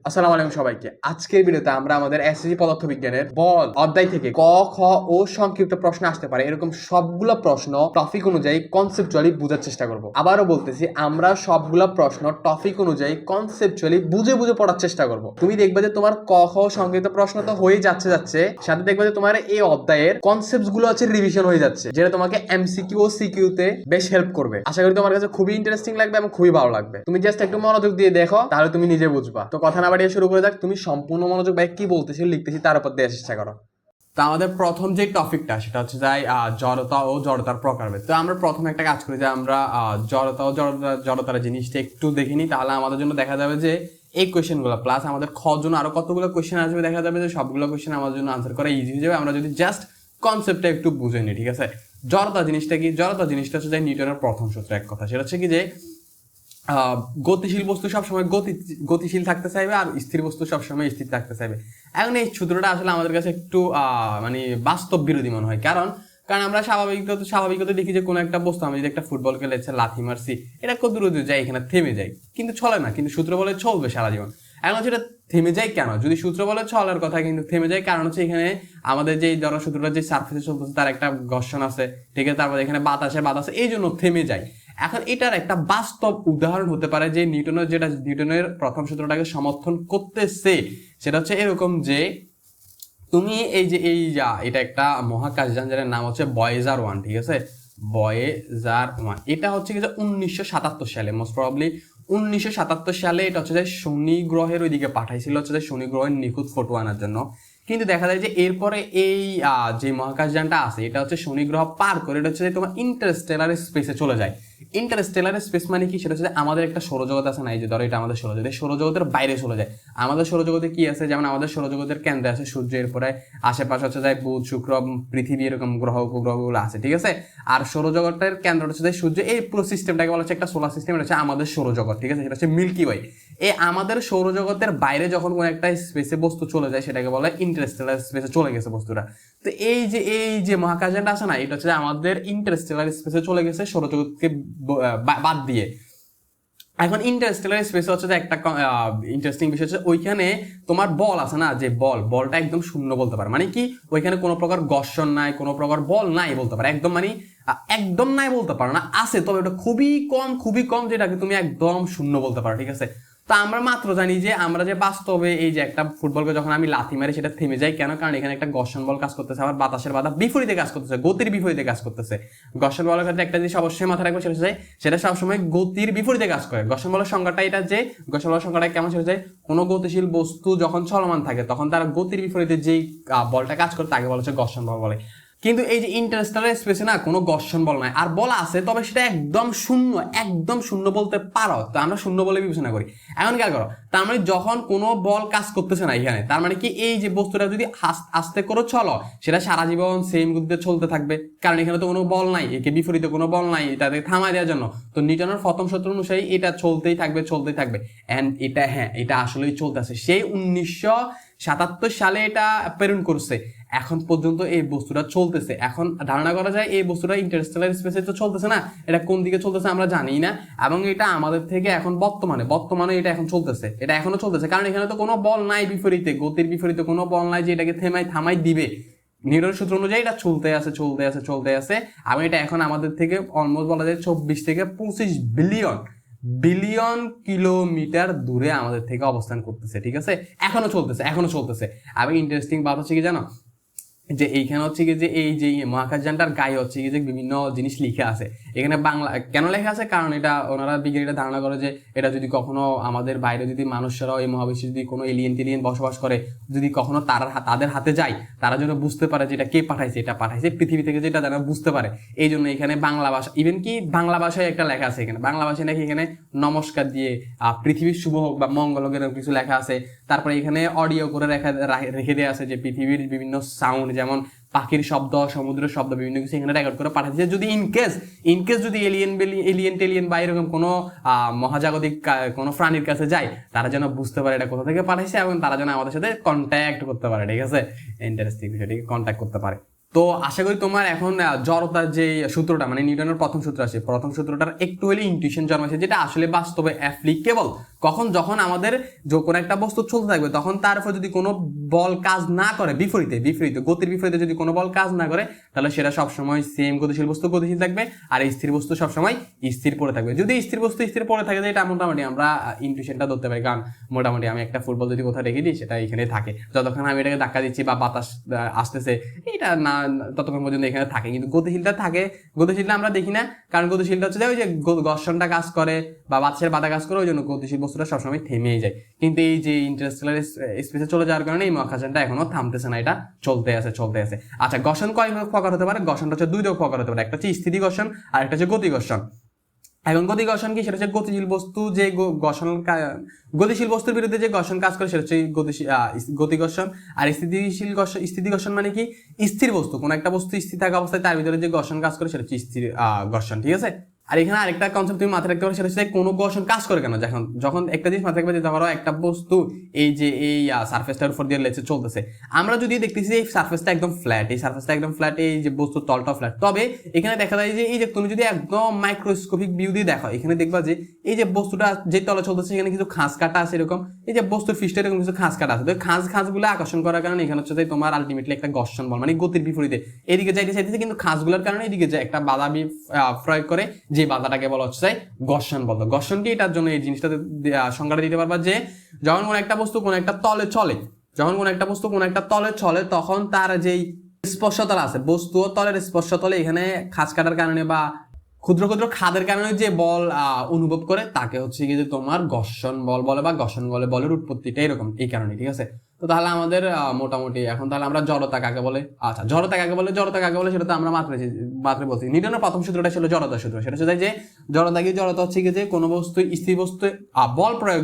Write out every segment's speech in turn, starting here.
আসসালামু আলাইকুম সবাইকে। আজকের ভিডিওতে আমরা আমাদের এসএসসি পদার্থবিজ্ঞানের বল অধ্যায় থেকে ক, খ ও সংক্ষিপ্ত প্রশ্ন আসতে পারে এরকম সবগুলো প্রশ্ন টপিক অনুযায়ী কনসেপচুয়ালি বোঝার চেষ্টা করব। আবারও বলতেছি, আমরা সবগুলো প্রশ্ন টপিক অনুযায়ী কনসেপচুয়ালি বুঝে বুঝে পড়ার চেষ্টা করব। তুমি দেখবে যে তোমার ক, খ সংক্ষিপ্ত প্রশ্ন তো হয়ে যাচ্ছে, সাথে দেখবে যে তোমার এই অধ্যায়ের কনসেপ্টস গুলো হচ্ছে রিভিশন হয়ে যাচ্ছে, যেটা তোমাকে এমসিকিউ ও সিকিউ তে বেশ হেল্প করবে। আশা করি তোমার কাছে খুবই ইন্টারেস্টিং লাগবে এবং খুবই ভালো লাগবে। তুমি জাস্ট একটু মনোযোগ দিয়ে দেখো, তাহলে তুমি নিজে বুঝবা। তো কথা না বাড়িয়ে শুরু করে যাক। তুমি সম্পূর্ণ মনোযোগ ভাই কি বলতেছি লিখতেছি তার উপর দেওয়ার চেষ্টা করো। তো আমাদের প্রথম যে টপিকটা সেটা হচ্ছে যাই জড়তা ও জড়তার প্রকারভেদ। তো আমরা প্রথমে একটা কাজ করি যে আমরা জড়তা ও জড়তার জিনিসটা একটু দেখে নিই, তাহলে আমাদের জন্য দেখা যাবে যে এই কোয়েশ্চেনগুলো প্লাস আমাদের খ জন্য আরো কতগুলো কোয়েশ্চেন আসবে, দেখা যাবে যে সবগুলো কোয়েশ্চেন আমাদের জন্য আনসার করা ইজি হয়ে যাবে আমরা যদি জাস্ট কনসেপ্টটা একটু বুঝে নিই। ঠিক আছে, জড়তা জিনিসটা কি? জড়তা জিনিসটা হচ্ছে যে নিউটনের প্রথম সূত্র। এক কথা সেটা হচ্ছে কি যে গতিশীল বস্তু সবসময় গতিশীল থাকতে চাইবে আর স্থির বস্তু সবসময় স্থির থাকতে চাইবে। এখন এই সূত্রটা আসলে আমাদের কাছে একটু মানে বাস্তব বিরোধী মনে হয়, কারণ আমরা স্বাভাবিকত দেখি যে কোনো একটা বস্তু, আমি যদি একটা ফুটবল খেলেছে লাথি মারছি, এটা কত দূর যায়, এখানে থেমে যায়, কিন্তু চলে না, কিন্তু সূত্র বলে চলবে সারা জীবন। এখন হচ্ছে এটা থেমে যায় কেন? যদি সূত্র বলে চলার কথা কিন্তু থেমে যায়, কারণ হচ্ছে এখানে আমাদের যে ধরো সূত্রটা যে সারফেসে চলতেছে তার একটা ঘর্ষণ আছে, ঠিক আছে, তারপরে এখানে বাতাসে এই জন্য থেমে যায়। এখন এটার একটা বাস্তব উদাহরণ হতে পারে যে নিউটনের প্রথম সূত্রটাকে সমর্থন করতেছে, সেটা হচ্ছে এরকম যে তুমি এটা একটা মহাকাশযান যেটার নাম হচ্ছে ভয়েজার 1, ঠিক আছে, ভয়েজার 1। এটা হচ্ছে কি যে 1977 সালে, মোস্ট প্রবাবলি 1977 সালে এটা হচ্ছে যে শনি গ্রহের ওইদিকে পাঠাইছিল হচ্ছে যে শনি গ্রহের নিখুঁত ফটো আনার জন্য। কিন্তু দেখা যায় যে এরপরে এই যে মহাকাশযানটা আছে এটা হচ্ছে শনি গ্রহ পার করে এটা হচ্ছে যে তোমার ইন্টারস্টেলার স্পেসে চলে যায়। ইন্টারস্টেলার স্পেস মানে কি? সেটা হচ্ছে আমাদের একটা সৌরজগৎ আছে না, এই যে ধরো এটা আমাদের সৌরজগৎ, এই সৌরজগতের বাইরে চলে যায়। আমাদের সৌরজগতে কি আছে? যেমন আমাদের সৌরজগতের কেন্দ্রে আছে সূর্য, এরপরে আশেপাশে হচ্ছে যায় বুধ, শুক্র, পৃথিবী, এরকম গ্রহ উপগ্রহগুলো আছে, ঠিক আছে। আর সৌরজগতের কেন্দ্রটা হচ্ছে যায় সূর্য। এই পুরো সিস্টেমটাকে বলা হচ্ছে একটা সোলার সিস্টেম, এটা হচ্ছে আমাদের সৌরজগৎ, ঠিক আছে, সেটা হচ্ছে মিল্কি ওয়ে। এই আমাদের সৌরজগতের বাইরে যখন কোনো একটা স্পেসে বস্তু চলে যায় সেটাকে বলা হয় ইন্টারস্টেলার স্পেসে চলে গেছে বস্তুটা। তো এই যে মহাকাশযানটা আছে না, এটা হচ্ছে আমাদের ইন্টারস্টেলার স্পেসে চলে গেছে সৌরজগৎকে বাদ দিয়ে। এখন ইন্টারস্টেলার স্পেস হচ্ছে যে একটা ইন্টারেস্টিং বিষয় হচ্ছে ওইখানে তোমার বল আছে না, যে বলটা একদম শূন্য বলতে পারে। মানে কি? ওইখানে কোনো প্রকার ঘর্ষণ নাই, কোনো প্রকার বল নাই বলতে পারে, একদম মানে একদম নাই বলতে পারো না, আছে তবে ওটা খুবই কম যেটাকে তুমি একদম শূন্য বলতে পারো, ঠিক আছে। তো আমরা মাত্র জানি যে আমরা যে বাস্তবে এই যে একটা ফুটবলকে যখন আমি লাথি মারি সেটা থেমে যায় কেন? কারণ এখানে একটা ঘর্ষণ বল কাজ করতেছে, আবার বাতাসের বাধা বিপরীতে কাজ করতেছে, গতির বিপরীতে কাজ করতেছে। ঘর্ষণ বলের ক্ষেত্রে একটা জিনিস অবশ্যই মাথায় রাখবো, সেটা সবসময় গতির বিপরীতে কাজ করে। ঘর্ষণ বলের সংজ্ঞাটা এটা যে ঘর্ষণ বলের সংজ্ঞাটা কেমন? সেটা যে কোনো গতিশীল বস্তু যখন চলমান থাকে তখন তার গতির বিপরীতে যেই বলটা কাজ করে তাকে বলা হচ্ছে ঘর্ষণ বল বলে। কিন্তু এই যে ইন্টারস্টেলার স্পেসে না কোনো ঘর্ষণ বল নাই, আর বল আছে তবে সেটা একদম শূন্য বলতে পারো, তো আমরা শূন্য বলে বিবেচনা করি। এখন খেয়াল করো, তার মানে যখন কোনো বল কাজ করতেছে না এখানে, তার মানে কি এই যে বস্তুটা যদি আস্তে করে চলো সেটা সারা জীবন সেম গতিতে চলতে থাকবে, কারণ এখানে তো কোনো বল নাই, একে বিপরীতে কোনো বল নাই এটাকে থামায় দেওয়ার জন্য। তো নিউটনের প্রথম সূত্র অনুযায়ী এটা চলতেই থাকবে এন্ড এটা আসলেই চলতেছে। সেই 1977 সালে এটা প্রেরণ করছে, এখন পর্যন্ত এই বস্তুটা চলতেছে। এখন ধারণা করা যায় এই বস্তুটা ইন্টারস্টেলার স্পেসে তো চলতেছে না, এটা কোন দিকে চলতেছে আমরা জানি না, এবং এটা আমাদের থেকে এখন বর্তমানে এটা এখন চলতেছে, এটা এখনো চলতেছে, কারণ এখানে তো কোনো বল নাই বিপরীতে, গতির বিপরীতে কোনো বল নাই যে এটাকে থামাই দিবে। নিউটনের সূত্র অনুযায়ী এটা চলতে আছে এবং এটা এখন আমাদের থেকে অলমোস্ট বলা যায় 24 থেকে 25 বিলিয়ন কিলোমিটার দূরে আমাদের থেকে অবস্থান করতেছে, ঠিক আছে। এখনো চলতেছে। এবং ইন্টারেস্টিং ব্যাপার হচ্ছে কি জানো, যে এইখানে হচ্ছে কি যে এই যে মহাকাশযানটার গায়ে হচ্ছে কি যে বিভিন্ন জিনিস লিখে আছে। এখানে বাংলা কেন লেখা আছে? কারণ এটা ওনারা বিজ্ঞানীরা ধারণা করে যে এটা যদি কখনো আমাদের বাইরে যদি মানুষরাও এই মহাবিশ্বে যদি কোনো এলিয়েন বসবাস করে, যদি কখনো তাদের হাতে যায়, তারা যেন বুঝতে পারে যে এটা কে পাঠাইছে, এটা পাঠাইছে পৃথিবী থেকে, যেটা তারা বুঝতে পারে। এই জন্য এখানে বাংলা ভাষা, ইভেন কি বাংলা ভাষায় একটা লেখা আছে, এখানে বাংলা ভাষায় নাকি এখানে নমস্কার দিয়ে পৃথিবীর শুভ হোক বা মঙ্গল হোক এরকম কিছু লেখা আছে। তারপরে এখানে অডিও করে রেখে দেওয়া আছে যে পৃথিবীর বিভিন্ন সাউন্ড, যেমন পাখির শব্দ, সমুদ্রের শব্দ, বিভিন্ন কিছু এখানে রেকর্ড করে পাঠাচ্ছে। যদি ইনকেস যদি এলিয়েন বা এরকম কোনো মহাজাগতিক কোনো প্রাণীর কাছে যায়, তারা যেন বুঝতে পারে এটা কোথা থেকে পাঠাইছে এবং তারা যেন আমাদের সাথে কন্ট্যাক্ট করতে পারে, ঠিক আছে। ইন্টারেস্টিং বিষয়টিকে কন্ট্যাক্ট করতে পারে। তো আশা করি তোমার এখন জড়তার যে সূত্রটা, মানে নিউটনের প্রথম সূত্র আছে, প্রথম সূত্রটার একটু হলে ইনটিউশন জন্মাচ্ছে, যেটা আসলে বাস্তবে অ্যাপ্লিকেবল যখন আমাদের কোনো একটা বস্তু চলতে থাকবে তখন তার উপর যদি কোনো বল কাজ না করে, গতির বিপরীতে যদি কোনো বল কাজ না করে, তাহলে সেটা সবসময় সেম গতিশীল বস্তু গতিশীল থাকবে, আর স্থির বস্তু সবসময় স্থির পড়ে থাকবে। যদি স্থির বস্তু স্থির পড়ে থাকে, এটা মোটামুটি আমরা ইনটুইশনটা ধরতে পারি। কারণ মোটামুটি আমি একটা ফুটবল যদি কোথাও রেখে দিই, সেটা এখানে থাকে। যতক্ষণ আমি এটাকে ধাক্কা দিচ্ছি বা বাতাস আসতেছে, এটা না ততক্ষণ পর্যন্ত এখানে থাকে। কিন্তু গতিশীলটা থাকে, গতিশীলটা আমরা দেখি না, কারণ গতিশীলটা হচ্ছে যে ওই যে ঘর্ষণটা কাজ করে বা বাতাসের বাধা কাজ করে, ওই জন্য গতিশীল বস্তুটা সবসময় থেমেই যায়। কিন্তু এই যে ইন্টারস্টেলার স্পেসে চলে যাওয়ার কারণে এই মহাকাশযানটা এখনো থামতেছে না, এটা চলতে আছে। আচ্ছা, ঘর্ষণ কয় প্রকার হতে পারে? ঘর্ষণটা হচ্ছে দুই প্রকার হতে পারে, একটা হচ্ছে স্থিতি ঘর্ষণ আর একটা হচ্ছে গতি ঘর্ষণ। এখন গতি ঘর্ষণ কি? সেটা হচ্ছে গতিশীল বস্তু যে গতিশীল বস্তুর বিরুদ্ধে যে ঘর্ষণ কাজ করে, সেটা হচ্ছে গতি ঘর্ষণ। আর স্থিতি ঘর্ষণ মানে কি? স্থির বস্তু, কোন একটা বস্তু স্থির থাকা অবস্থায় তার ভিতরে যে ঘর্ষণ কাজ করে, সেটা হচ্ছে স্থির ঘর্ষণ। ঠিক আছে। আর এখানে আরেকটা কনসেপ্ট তুমি মাথায় রাখতে পারো, সেটা হচ্ছে কোনো ঘর্ষণ কাজ করে কেন। যখন একটা জিনিস মাথায় রাখবে যে ধরো একটা বস্তু এই যে এই সারফেসটার উপর দিয়ে লেছে চলতেছে, আমরা যদি দেখতেছি এই সারফেসটা একদম ফ্ল্যাট, এই যে বস্তুর তলটা ফ্ল্যাট, তবে এখানে দেখা যায় যে এই যে তুমি যদি একদম মাইক্রোস্কোপিক ভিউ দিয়ে দেখো, এখানে দেখবা যে এই যে বস্তুটা যে তলে চলতেছে, এখানে কিছু খাঁজ কাটা আছে, এরকম এই যে বস্তুর পৃষ্ঠে এরকম কিছু খাঁজ কাটা আছে। তো খাঁজগুলো আকর্ষণ করার কারণে এখানে হচ্ছে যে তোমার আলটিমেটলি একটা ঘর্ষণ বল, মানে গতির বিপরীতে এদিকে চাইতেছে, কিন্তু খাঁজগুলোর কারণে এদিকে যে একটা বাধা প্রয়োগ করে, যে বাধাটাকে বলা হচ্ছে ঘর্ষণ বল। ঘর্ষণ কি? এটার জন্য এই জিনিসটা সংজ্ঞাটা দিতে পারবা যে যখন কোনো একটা বস্তু কোনো একটা তলে চলে, তখন তার যেই স্পর্শতল আছে, বস্তু ও তলের স্পর্শতলে এখানে খাঁজ কাটার কারণে বা ক্ষুদ্র ক্ষুদ্র খাদের কারণে যে বল অনুভব করে, তাকে হচ্ছে কি যে তোমার ঘর্ষণ বল বলে, বা ঘর্ষণ বলের উৎপত্তিটা এরকম এই কারণে। ঠিক আছে। তো তাহলে আমাদের মোটামুটি এখন তাহলে আমরা জড়তা কাকে বলে, আচ্ছা জড়তা কাকে বলে সেটা তো আমরা মাত্র বলছি। নিউটনের প্রথম সূত্রটা ছিল জড়তা সূত্র। সেটা হচ্ছে যে জড়তা হচ্ছে কি যে কোনো বস্তু স্থির বস্তু বল প্রয়োগ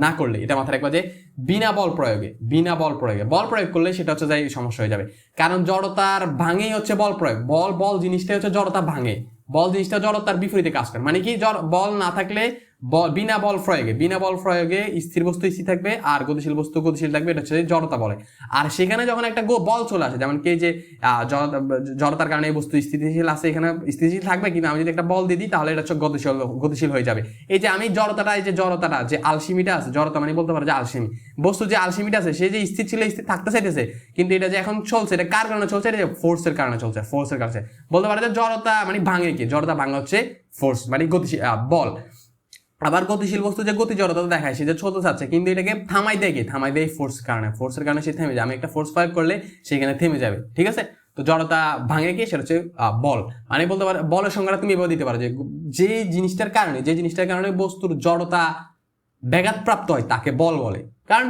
না করলে, এটা মাথায় রাখবা যে বিনা বল প্রয়োগে বল প্রয়োগ করলে সেটা হচ্ছে যাই সমস্যা হয়ে যাবে। কারণ জড়তার ভাঙেই হচ্ছে বল প্রয়োগ। বল জিনিসটাই হচ্ছে জড়তা ভাঙে, বল জিনিসটা জড়তার বিপরীতে কাজ করে। মানে কি? বল না থাকলে বিনা বল প্রয়োগে স্থির বস্তু স্থির থাকবে আর গতিশীল বস্তু গতিশীল থাকবে, এটা হচ্ছে জড়তা বলে। আর সেখানে যখন একটা বল চলে আসে, যেমন কি যে জড়তার কারণে এই বস্তু স্থিতিশীল আছে, এখানে স্থিতিশীল থাকবে, কিন্তু আমি যদি একটা বল দিয়ে দিই তাহলে এটা হচ্ছে গতিশীল হয়ে যাবে। এই যে আমি জড়তাটা যে আলসিমিটা আছে, জড়তা মানে বলতে পারো যে আলসিমি, বস্তু যে আলসিমিটা আছে সে যে স্থির ছিল, স্থির থাকতে চাইতেছে, কিন্তু এটা যে এখন চলছে, এটা কার কারণে চলছে? এটা ফোর্সের কারণে চলছে। বলতে পারো যে জড়তা মানে ভাঙে কি? জড়তা ভাঙা হচ্ছে ফোর্স, মানে গতিশীল বল। আবার গতিশীল বস্তু যে গতি জড়তা দেখায়, সে যে চলতে চাচ্ছে, কিন্তু এটাকে থামাই দেয় ফোর্সের কারণে সে থেমে যায়। আমি একটা ফোর্স প্রয়োগ করলে সেখানে থেমে যাবে। ঠিক আছে। তো জড়তা ভাঙে কি? সেটা হচ্ছে বল। মানে বলতে পারো বলের সংজ্ঞাটা তুমি এভাবে দিতে পারো যে জিনিসটার কারণে বস্তুর জড়তা ব্যাঘাতপ্রাপ্ত হয় তাকে বল বলে। কারণ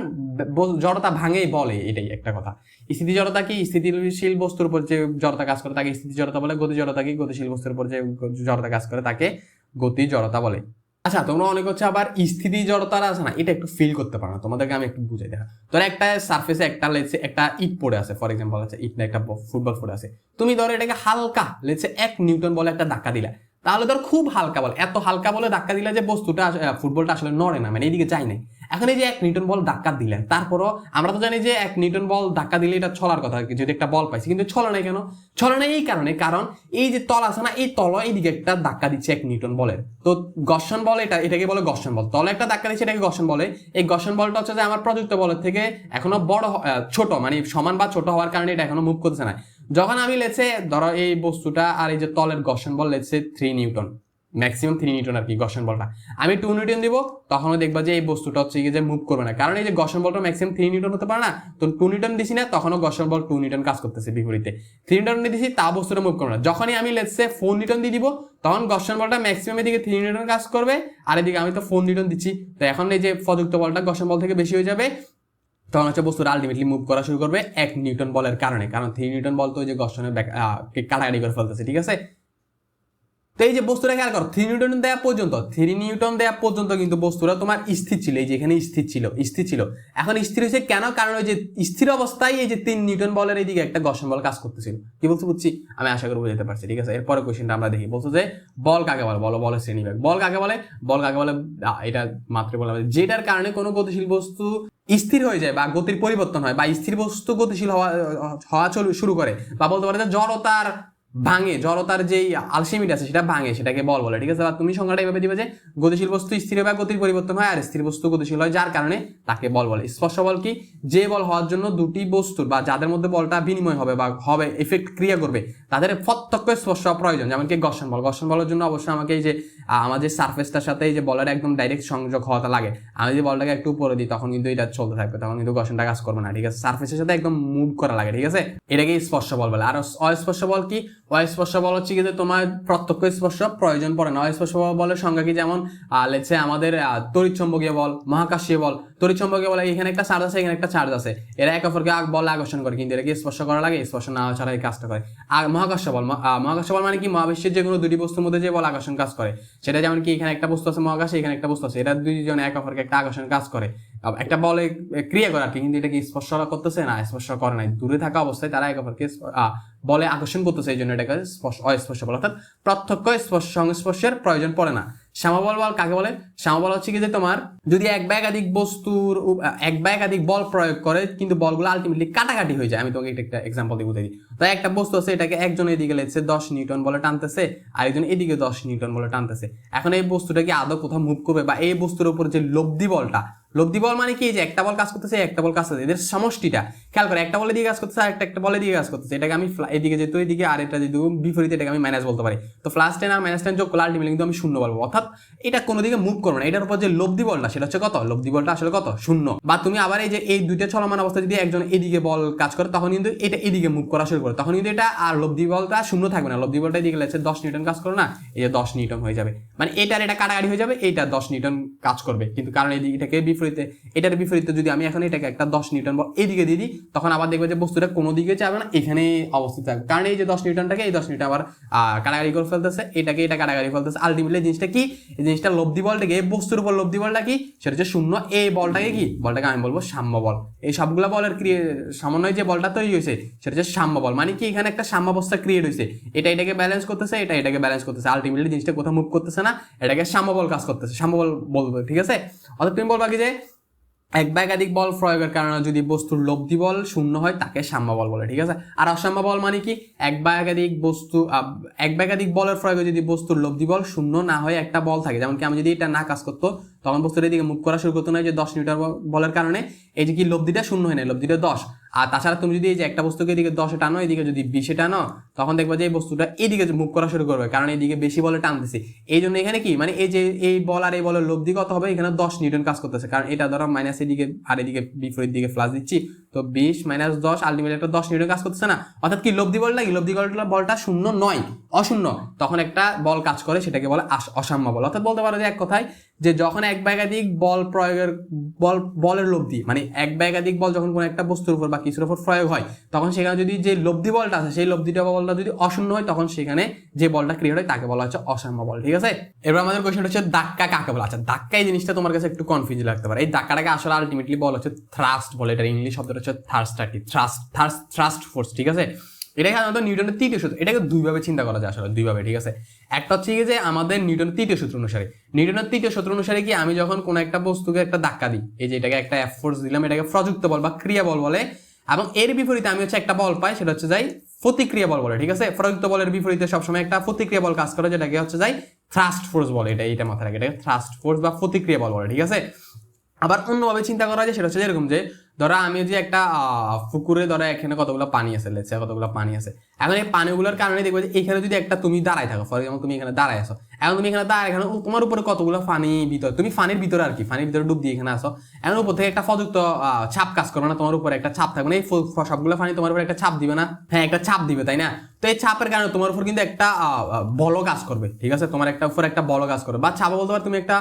জড়তা ভাঙেই বলে, এটাই একটা কথা। স্থিতি জড়তা কি? স্থিতিশীল বস্তুর উপর যে জড়তা কাজ করে তাকে স্থিতি জড়তা বলে। গতি জড়তা কি? গতিশীল বস্তুর উপর যে জড়তা কাজ করে তাকে গতি জড়তা বলে। আচ্ছা, তোমরা অনেক হচ্ছে আবার স্থিতি জড়তার আছে না, এটা একটু ফিল করতে পারো না, তোমাদেরকে আমি একটু বুঝাই দেখা। ধরো একটা সারফেসে একটা ইট পড়ে আছে, ফর এক্সাম্পল আছে ইট না, একটা ফুটবল পড়ে আছে। তুমি ধরো এটাকে হালকা 1 নিউটন বলে একটা ধাক্কা দিলা, তাহলে ধর খুব হালকা বল, এত হালকা বলে ধাক্কা দিলে যে বস্তুটা ফুটবলটা আসলে নড়ে না, মানে এইদিকে যায় না। এখন এই যে 1 নিউটন বল ধাক্কা দিলেন, তারপরও আমরা তো জানি যে 1 নিউটন বল ধাক্কা দিলে এটা চলার কথা, যদি একটা বল পাইছি, কিন্তু চলে নাই কেন? চলে নাই এই কারণে, কারণ এই যে তল আছে না, এই তল এইদিকে একটা ধাক্কা দিচ্ছে 1 নিউটন বলের। তো ঘর্ষণ বল, এটাকে বলে ঘর্ষণ বল। তলে একটা ধাক্কা দিচ্ছে, এটাকে ঘর্ষণ বলে। এই ঘর্ষণ বলটা হচ্ছে যে আমার প্রযুক্ত বলের থেকে এখনো ছোট, মানে সমান বা ছোট হওয়ার কারণে এটা এখনো মুভ করতেছে না। যখন আমি ধরো এই বস্তুটা আর এই যে তলের ঘর্ষণ বল 3 নিউটন, ম্যাক্সিমাম 3 নিউটন আর কি ঘর্ষণ বলটা, আমি 2 নিউটন দিব, তখনও দেখবা যে এই বস্তুটা হচ্ছে যে মুভ করবে না, কারণ এই যে ঘর্ষণ বলটা ম্যাক্সিমাম 3 নিউটন হতে পারে না। তো 2 নিউটন দিছি না, তখনও ঘর্ষণ বল 2 নিউটন কাজ করতেছে বিপরীতে। 3 নিউটন দিছি, তা বস্তুটা মুভ করবে না। যখনই আমি 4 নিউটন দিয়ে দিব, তখন ঘর্ষণ বলটা ম্যাক্সিমাম এদিকে 3 নিউটন কাজ করবে, আর এদিকে আমি তো 4 নিউটন দিচ্ছি, তো এখন এই যে প্রযুক্ত বলটা ঘর্ষণ বল থেকে বেশি হয়ে যাবে, তখন হচ্ছে বস্তুটা আলটিমেটলি মুভ করা শুরু করবে 1 নিউটন বলের কারণে, কারণ 3 নিউটন বল তো ওই যে ঘর্ষণের কাটাকাটি করে ফেলতেছে। ঠিক আছে। তো এই যে বস্তুটা খেয়াল করো, 3 নিউটন দেওয়া পর্যন্ত কিন্তু বস্তুটা তোমার স্থির ছিল, এই যে এখানে স্থির ছিল। এখন স্থির হয়েছে কেন? কারণ ওই যে স্থির অবস্থায় এই যে 3 নিউটন বলের এইদিকে একটা ঘর্ষণ বল কাজ করতেছিল। কি বলতে বুঝছি? আমি আশা করি বুঝতে পারছি। ঠিক আছে। এরপরে কোশ্চেনটা আমরা দেখি। বলছো যে বল কাকে বলে? বলের শ্রেণীবিভাগ। বল কাকে বলে? এটা মাত্র বললাম, যেটার কারণে কোনো গতিশীল বস্তু স্থির হয়ে যায় বা গতির পরিবর্তন হয়, বা স্থির বস্তু গতিশীল হওয়া শুরু করে, বা বলতে পারে যে জড়তার ভাঙে, জড়তার যেই আলসেমিটা আছে সেটা ভাঙে, সেটাকে বল বলে, ঠিক আছে। বা তুমি সংজ্ঞাটা এভাবে দিবে যে গতিশীল বস্তু স্থির বা গতির পরিবর্তন হয় আর স্থির বস্তু গতিশীল হয়, যার কারণে তাকে বল বলে। স্পর্শ বল কি? যে বল হওয়ার জন্য দুটি বস্তুর বা যাদের মধ্যে বলটা বিনিময় হবে বা হবে এফেক্ট ক্রিয়া করবে তাদের প্রত্যক্ষ স্পর্শ প্রয়োজন। যেমন কি ঘর্ষণ বল, ঘর্ষণ বলের জন্য অবশ্যই আমাকে এই যে আমাদের সারফেসটার সাথে এই যে বলের একদম ডাইরেক্ট সংযোগ হওয়াটা লাগে। আমি যদি বলটাকে একটু উপরে দিই তখন কিন্তু এটা চলতে থাকবে, তখন কিন্তু ঘর্ষণটা কাজ করবে না, ঠিক আছে। সারফেসের সাথে একদম মুভ করা লাগে, ঠিক আছে। এটাকে স্পর্শ বল বলে। আর অস্পর্শ বল কি? অস্পর্শ বল হচ্ছে কি যে তোমার প্রত্যক্ষ স্পর্শ প্রয়োজন পড়ে না। অস্পর্শ বলের সংজ্ঞা কি? যেমন লেটস সে আমাদের তড়িৎচুম্বকীয় বল, মহাকাশীয় বল। তড়িৎচুম্বকীয় বলে এখানে একটা চার্জ আছে, এখানে একটা চার্জ আছে, এরা একে অপরকে বল আকর্ষণ করে, কিন্তু এটাকে স্পর্শ করা লাগে, স্পর্শ না ছাড়া এই কাজটা করে। আর মহাকাশ বল, মহাকাশ বল মানে কি? মহাবিশ্বের যে কোনো দুটি বস্তুর মধ্যে যে বল আকর্ষণ কাজ করে, সেটা যেমন কি এখানে একটা বস্তু আছে মহাকাশে, এখানে একটা বস্তু আছে, এটা দুইজনে একে অপরকে একটা আকর্ষণ কাজ করে, একটা বলে ক্রিয়া করে আর কি, কিন্তু এটা কি স্পর্শ করতেছে না? স্পর্শ করে নাই, দূরে থাকা অবস্থায় তারা একে অপরকে বলে আকর্ষণ করতেছে, এই জন্য এটাকে অস্পর্শ বল। অর্থাৎ প্রত্যক্ষ সংস্পর্শের প্রয়োজন পড়ে না। সমবল বল কাকে বলে? সমবল হচ্ছে কি যে তোমার যদি এক বা একাধিক বস্তুর এক বা একাধিক বল প্রয়োগ করে কিন্তু বলগুলো আলটিমেটলি কাটাকাটি হয়ে যায়। আমি তোমাকে একটা এক্সাম্পল দিয়ে বুঝাই দিই। তো একটা বস্তু আছে, এটাকে একজন এদিকে লেগেছে 10 নিউটন বলে টানতেছে, আর একজন এদিকে 10 নিউটন বলে টানতেছে। এখন এই বস্তুটা কি আদৌ কোথাও মুভ করবে? বা এই বস্তুর উপর যে লব্ধি বলটা, লব্ধি বল মানে কি? যে একটা বল কাজ করতেছে, একটা বল কাজ করতেছে, এদের সমষ্টিটা খেয়াল করে, একটা বলে দিয়ে কাজ করতেছে আর একটা বলে দিয়ে কাজ করতেছে। এটাকে আমি এদিকে যেহেতু এদিকে আর এটা যেহেতু বিপরীত, এটাকে আমি মাইনাস বলতে পারি। তো +10 আর -10 যোগ করলে আলটিমেটলি কিন্তু আমি শূন্য বলবো। অর্থাৎ এটা কোনো দিকে মুভ করবে না। এটার উপর যে লব্ধি বলটা সেটা হচ্ছে কত? লব্ধি বলটা আসলে কত? শূন্য। বা তুমি আবার এই যে এই দুইটা চলমান অবস্থায় যদি একজন এদিকে বল কাজ করে তখন কিন্তু এটা এদিকে মুভ করা শুরু করে, তখন কিন্তু এটা আর লব্ধি বলটা শূন্য থাকবে না। লব্ধি বলটা এদিকে লেগেছে 10 নিউটন কাজ করে না, এই যে 10 নিউটন হয়ে যাবে, মানে এটার এটা কাটাকাটি হয়ে যাবে, এইটা 10 নিউটন কাজ করবে। কিন্তু কারণ এটাকে বিপরীতে, এটার বিপরীতে যদি আমি এখন এটাকে একটা 10 নিউটন বল এদিকে দিয়ে দিই তখন আবার দেখবে যে বস্তুটা কোনো দিকে যাবে না, এখানে অবস্থিত থাকবে। কারণ এই যে 10 নিউটনটাকে এই 10 নিউটন আবার কাটাকাটি করে ফেলতেছে, এটাকে এটা কাটাকাটি ফেলতেছে। আলটিমেটলি জিনিসটা কি? এই জিনিসটা লব্ধি বলটাকে, এই বস্তুর উপর লব্ধি বলটা কি? সেটা হচ্ছে শূন্য। এই বলটাকে কি? বলটাকে আমি বলবো সাম্য বল। এই সবগুলা বলের সমন্বয়ে যে বলটা তৈরি হয়েছে সেটা হচ্ছে সাম্য বল। মানে কি? এখানে একটা সাম্যাবস্থা ক্রিয়েট হয়েছে, এটা এটাকে ব্যালেন্স করতেছে, এটা এটাকে ব্যালেন্স করতেছে, আলটিমেটলি জিনিসটা কোথাও মুভ করতেছে না, এটাকে সাম্য বল কাজ করতেছে, সাম্য বল বলবো, ঠিক আছে। অর্থাৎ তুমি বলবা কি যে এক বা একাধিক বল প্রয়োগের কারণে যদি বস্তুর লব্ধি বল শূন্য হয় তাকে সাম্য বল বলে, ঠিক আছে। আর অসাম্য বল মানে কি? এক বা একাধিক বলের প্রয়োগে যদি বস্তুর লব্ধি বল শূন্য না হয় একটা বল থাকে, যেমন কি আমি যদি এটা না কাজ করতো তখন বস্তুর এদিকে মুভ করা শুরু করতো না, যে 10 নিউটন বলের কারণে এই যে কি লব্ধিটা শূন্য হয় না, লব্ধিটা 10। আর তাছাড়া তুমি যদি এই যে একটা বস্তুকে এদিকে 10 টানো, এদিকে যদি 20 টানো, তখন দেখবা যে এই বস্তুটা এদিকে মুভ করা শুরু করবে, কারণ এইদিকে বেশি বলে টানতেছে। এই জন্য এখানে কি মানে এই যে এই বল আর এই বলের লব্ধি কত হবে? এখানে 10 নিউটন কাজ করতেছে, কারণ এটা ধরো মাইনাস এদিকে আর এদিকে বিপরীত দিকে প্লাস দিচ্ছি, তো 20 - 10 আলটিমেটলি একটা 10 নিউটন কাজ করতেছে না। অর্থাৎ কি লব্ধি বলটা কি? লব্ধি বলটা শূন্য নয়, অশূন্য, তখন একটা বল কাজ করে, সেটাকে বলে অসাম্য বল। অর্থাৎ বলতে পারো যে এক কথায় যে যখন এক বা একাধিক বল প্রয়োগের বলের লব্ধি, মানে এক বা একাধিক বল যখন কোনো একটা বস্তুর উপর বা কিছুর উপর প্রয়োগ হয় তখন সেখানে যদি যে লব্ধি বলটা আছে সেই লব্ধিটা বলটা যদি অশূন্য হয় তখন সেখানে যে বলটা ক্রিয়েট হয় তাকে বলা হচ্ছে অসাম্য বল, ঠিক আছে। এবার আমাদের কোশ্চেন হচ্ছে ধাক্কা কাকে বলে? আচ্ছা, ধাক্কা এই জিনিসটা তোমার কাছে একটু কনফিউজ লাগতে পারে। এই ধাক্কাটাকে আসলে আলটিমেটলি বলা হচ্ছে থ্রাস্ট বলে, এটা ইংলিশ শব্দটা হচ্ছে থার্স্ট আর কি, থ্রাস্ট ফোর্স, ঠিক আছে। এটা সাধারণত নিউটনের তৃতীয় সূত্র, এটাকে দুইভাবে চিন্তা করা যায় আসলে, দুইভাবে, ঠিক আছে। একটা হচ্ছে কি যে আমাদের নিউটনের তৃতীয় সূত্র অনুসারে, নিউটনের তৃতীয় সূত্র অনুসারে কি আমি যখন কোনো একটা বস্তুকে একটা ধাক্কা দিই, এই যে এটাকে একটা এফ ফোর্স দিলাম, এটাকে প্রযুক্ত বল বা ক্রিয়া বল বলে, এবং এর বিপরীতে আমি হচ্ছে একটা বল পাই, সেটা হচ্ছে যাই প্রতিক্রিয়া বল বলে, ঠিক আছে। প্রযুক্ত বলের বিপরীতে সবসময় একটা প্রতিক্রিয়া বল কাজ করে, যেটাকে হচ্ছে যাই থ্রাস্ট ফোর্স বলে। এটা মাথায় রাখে, এটাকে থ্রাস্ট ফোর্স বা প্রতিক্রিয়া বল বলে, ঠিক আছে। আবার অন্যভাবে চিন্তা করা যায়, সেটা হচ্ছে এরকম যে ধরো আমি যে একটা পুকুরে ধরো এখানে কতগুলো পানি আছে, লেটস সে কতগুলো পানি আছে, এখন এই পানিগুলোর কারণে দেখবে যে এখানে যদি একটা তুমি দাঁড়ায় থাকো, ফর এক্সাম্পল তুমি এখানে দাঁড়ায় আসো, এখন তুমি এখানে দাঁড়ায়, এখানে তোমার উপরে কতগুলো পানি ভিতরে, তুমি পানির ভিতরে আর কি, পানির ভিতরে ডুব দিয়ে এখানে আসো, এখন উপর থেকে একটা প্রযুক্ত ছাপ কাজ করবে না, তোমার উপরে একটা ছাপ থাকবে না, এই সবগুলো পানি তোমার উপরে একটা ছাপ দিবে না? হ্যাঁ, একটা ছাপ দিবে, তাই না? তো এই ছাপের কারণে তোমার উপর কিন্তু একটা বল কাজ করবে, ঠিক আছে, তোমার একটা উপর একটা বল কাজ করবে, বা ছাপ বলতে পারো, তুমি একটা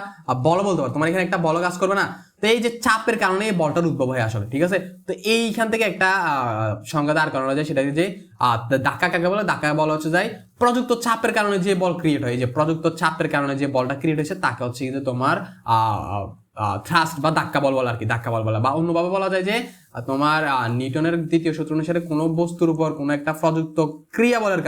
বল বলতে পারো, তোমার এখানে একটা বল কাজ করবে না? তো এই যে চাপের কারণে এই বলটার উদ্ভব হয় আসলে, ঠিক আছে। তো এইখান থেকে একটা সংজ্ঞা দাঁড় করানো যায়, সেটা যে ধাক্কা কাকে বলে? ধাক্কা বলা হচ্ছে যাই প্রযুক্ত চাপের কারণে যে বল ক্রিয়েট হয়, যে প্রযুক্ত চাপের কারণে যে বলটা ক্রিয়েট হয়েছে তাকে হচ্ছে কিন্তু তোমার থ্রাস্ট বা ধাক্কা বল বলা আর কি, ধাক্কা বল বলা। বা অন্যভাবে বলা যায় যে তোমার নিউটনের দ্বিতীয় সূত্র অনুসারে কোনো বস্তুর উপর কোনো একটা প্রযুক্ত ক্রিয়া বলের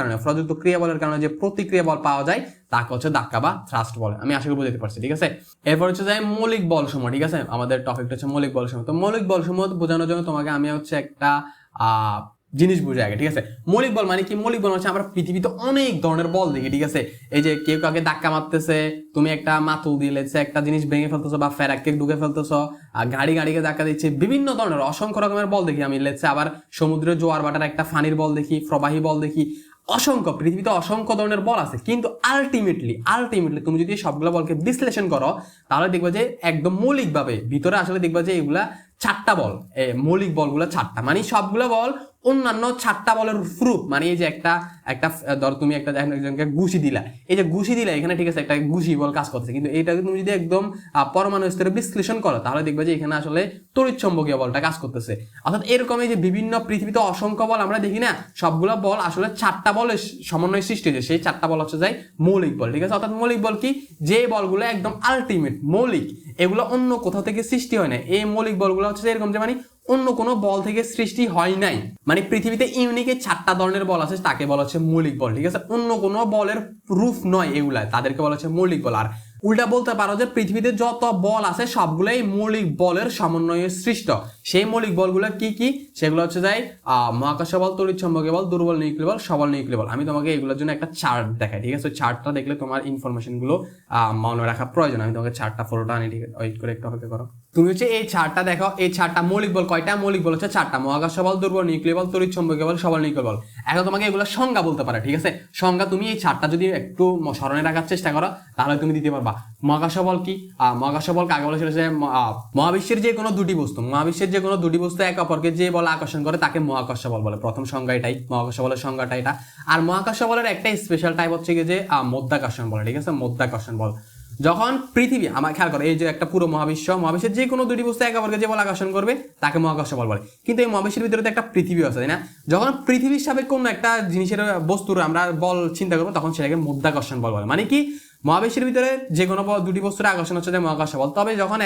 কারণে যে প্রতিক্রিয়া বল পাওয়া যায় তাকে হচ্ছে ধাক্কা বা থ্রাস্ট বলে। আমি আশা করি বুঝতে পারছি, ঠিক আছে। এরপর হচ্ছে যে মৌলিক বল সমূহ, ঠিক আছে, আমাদের টপিকটা হচ্ছে মৌলিক বল সমূহ। তো মৌলিক বল সমূহ বোঝানোর জন্য তোমাকে আমি হচ্ছে একটা জিনিস বুঝে আগে, ঠিক আছে। মৌলিক বল মানে কি? মৌলিক বল হচ্ছে আমরা পৃথিবীতে অনেক ধরনের বল দেখি, ঠিক আছে। এই যে কেউ কাউকে ধাক্কা মারতেছে, তুমি একটা মাতুল দিয়ে একটা জিনিস ভেঙে ফেলতেছো বা ফেরাককে ঢুকে ফেলতেছো, গাড়িকে ধাক্কা দিচ্ছে, বিভিন্ন ধরনের অসংখ্য রকমের বল দেখি আমি। আবার সমুদ্রের জোয়ার ভাটার একটা ফানির বল দেখি, প্রবাহী বল দেখি, অসংখ্য, পৃথিবীতে অসংখ্য ধরনের বল আছে। কিন্তু আলটিমেটলি তুমি যদি সবগুলো বলকে বিশ্লেষণ করো তাহলে দেখবা যে একদম মৌলিকভাবে ভিতরে আসলে দেখবা যে এগুলা 4টা বল। মৌলিক বলগুলো 4টা, মানে সবগুলো বল অন্যান্য 4টা বলের প্রুফ। মানে এই যে একটা ধর তুমি একটা একজনকে ঘুষি দিলা, এই যে ঘুষি দিলা এখানে, ঠিক আছে, একটা ঘুষি বল কাজ করতেছে। কিন্তু এইটাকে তুমি যদি একদম পরমাণু স্তরে বিশ্লেষণ করো তাহলে দেখবে যে এখানে আসলে তড়িৎ চুম্বকীয় বলটা কাজ করতেছে। অর্থাৎ এরকম এই যে বিভিন্ন পৃথিবীতে অসংখ্য বল আমরা দেখি না, সবগুলো বল আসলে 4টা বলের সমন্বয়ে সৃষ্টি হয়েছে। সেই 4টা বল হচ্ছে যায় মৌলিক বল, ঠিক আছে। অর্থাৎ মৌলিক বল কি? যে বলগুলো একদম আলটিমেট মৌলিক, এগুলো অন্য কোথাও থেকে সৃষ্টি হয় না। এই মৌলিক বলগুলো হচ্ছে এরকম যে মানে অন্য কোনো বল থেকে সৃষ্টি হয় নাই। মানে পৃথিবীতে ইউনিক 4টা ধরনের বল আছে, তাকে বলা হচ্ছে মৌলিক বল, ঠিক আছে। অন্য কোনো বলের প্রুফ নয় এগুলা, তাদেরকে বলা হচ্ছে মৌলিক বল। আর উল্টা বলতে পারো যে পৃথিবীতে যত বল আছে সবগুলাই মৌলিক বলের সমন্বয়ে সৃষ্ট। সেই মৌলিক বলগুলো কি কি? সেগুলো হচ্ছে যায় মহাকাশ বল, তড়িৎ চুম্বকীয় বল, দুর্বল নিউক্লিয় বল, সবল নিউক্লিয় বল। আমি তোমাকে এগুলোর জন্য একটা চার্ট দেখাই, ঠিক আছে। চার্টটা দেখলে তোমার ইনফরমেশন গুলো মনে রাখা প্রয়োজন। আমি তোমাকে চার্টটা ফটোটা আনি, ঠিক আছে, ওয়েট করে একটু অপেক্ষা করো। তুমি হচ্ছে এই চার্টটা দেখো, এই চার্টটা মৌলিক বল কয়টা? মৌলিক বল হচ্ছে 4টা, মহাকাশ বল, দুর্বল নিউক্লিয় বল, তড়িৎ চুম্বকীয় বল, সবল নিউক্লিয় বল। এখন তোমাকে এগুলো সংজ্ঞা বলতে পারে, ঠিক আছে। সংজ্ঞা তুমি এই চার্টটা যদি একটু স্মরণে রাখার চেষ্টা করো তাহলে তুমি দিতে পারবা। মহাকাশ বল কি? মহাকাশ বল কাকে বলে? সেটা মহাবিশ্বের যে কোনো দুটি বস্তু এক অপরকে যে বল আকর্ষণ করে তাকে মহাকাশ বল বলে। প্রথম সংজ্ঞা এটাই, মহাকাশ বলের সংজ্ঞাটা এটা। আর মহাকাশ বলের একটা স্পেশাল টাইপ হচ্ছে কি যে মধ্যাকর্ষণ বল, ঠিক আছে। মধ্যাকর্ষণ বল যখন পৃথিবী, আমার খেয়াল করো, এই যে একটা পুরো মহাবিশ্বের যে কোনো দুটি বস্তু এক অপরকে যে বল আকর্ষণ করবে তাকে মহাকাশ বল বলে। কিন্তু এই মহাবিশ্বের ভিতরে তো একটা পৃথিবী আছে, তাই না? যখন পৃথিবীর সাপেক্ষে কোনো একটা জিনিসের বস্তুর আমরা বল চিন্তা করবো তখন সেটাকে মধ্যাকর্ষণ বল বলে। মানে কি? মহাবিশ্বের ভিতরে যে কোনো দুটি বস্তুর আকর্ষণ হচ্ছে মহাকাশ বল। তবে যখন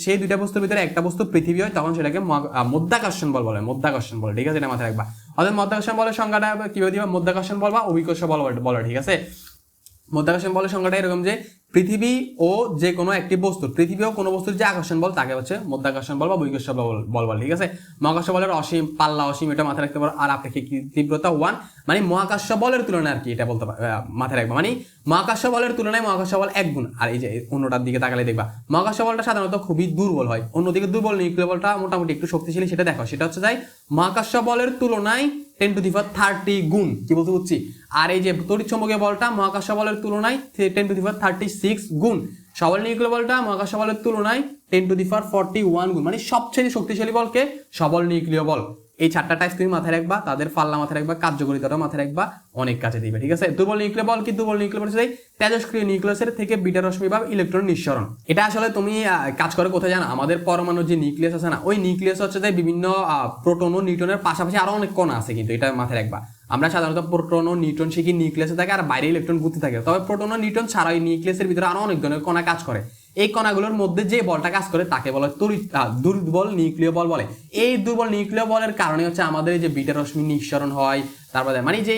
সেই দুইটা বস্তুর ভিতরে একটা বস্তু পৃথিবী হয় তখন সেটাকে মধ্যাকর্ষণ বল বলে। মধ্যাকর্ষণ বল, ঠিক আছে, এটা মাথায় রাখবা। অর্থাৎ মধ্যাকর্ষণ বলের সংজ্ঞাটা কিভাবে দিবা? মধ্যাকর্ষণ বল বা অভিকর্ষ বল বলে, ঠিক আছে। মধ্যাকর্ষণ বলের সংজ্ঞাটা এরকম যে পৃথিবী ও যে কোনো একটি বস্তু, পৃথিবী ও কোনো বস্তুর যে আকর্ষণ বল তাকে হচ্ছে মধ্যাকর্ষণ বল বা বহিঃকর্ষ বল বলে, ঠিক আছে। মহাকাশ বলের অসীম পাল্লা, অসীম, এটা মাথায় রাখতে পারো। আর আপেক্ষিক তীব্রতা 1, মানে মহাকাশ বলের তুলনায় আর কি, এটা বলতে মাথায় রাখবা। মানে মহাকাশ বলের তুলনায় মহাকাশ বল 1 গুণ। আর এই যে অন্যটার দিকে তাকালে দেখবা মহাকাশ বলটা সাধারণত খুবই দুর্বল হয়, অন্যদিকে দুর্বল নিউক্লিয় বলটা মোটামুটি একটু শক্তিশালী। সেটা দেখো, সেটা হচ্ছে যাই মহাকাশ বলের তুলনায় 10⁻30 গুণ, কি বলতে বুঝছি। আর এই যে তড়িৎ চুম্বকীয় বলটা মহাকাশ বলের তুলনায় 10⁻36 গুণ। সবল নিউক্লিয় বলটা মহাকাশ বলের তুলনায় 10⁻41 গুণ। মানে সবচেয়ে শক্তিশালী বলকে সবল নিউক্লিয় বল। এই 4টা টাইপ তুমি মাথায় রাখবা, তাদের পাল্লা মাথায় রাখবা, কার্যকারিতাটা মাথায় রাখবা, অনেক কাজে দিবে, ঠিক আছে। দুর্বল নিউক্লিয় বল কি? দুর্বল নিউক্লিয় বল হচ্ছে তেজস্ক্রিয় নিউক্লিয়াসের থেকে বিটা রশ্মি বা ইলেকট্রন নিঃসরণ। এটা আসলে তুমি কাজ করে কোথায় জানো? আমাদের পরমাণুর যে নিউক্লিয়াস আছে না, ওই নিউক্লিয়াস হচ্ছে যে বিভিন্ন প্রোটন ও নিউট্রনের পাশাপাশি আরো অনেক কণা আছে, কিন্তু এটা মাথায় রাখবা। আমরা সাধারণত প্রোটন ও নিউট্রন শিখি নিউক্লিয়াসে থাকে আর বাইরে ইলেকট্রন ঘুরতে থাকে। তবে প্রোটন ও নিউট্রন ছাড়া ওই নিউক্লিয়াসের ভিতরে আরো অনেক ধরনের কণা কাজ করে। এই কণাগুলোর মধ্যে যে বলটা কাজ করে তাকে বলে দুর্বল নিউক্লিয় বল বলে। এই দুর্বল নিউক্লিয় বলের কারণে হচ্ছে আমাদের যে বিটা রশ্মি নিঃসরণ হয়, তারপরে মানে যে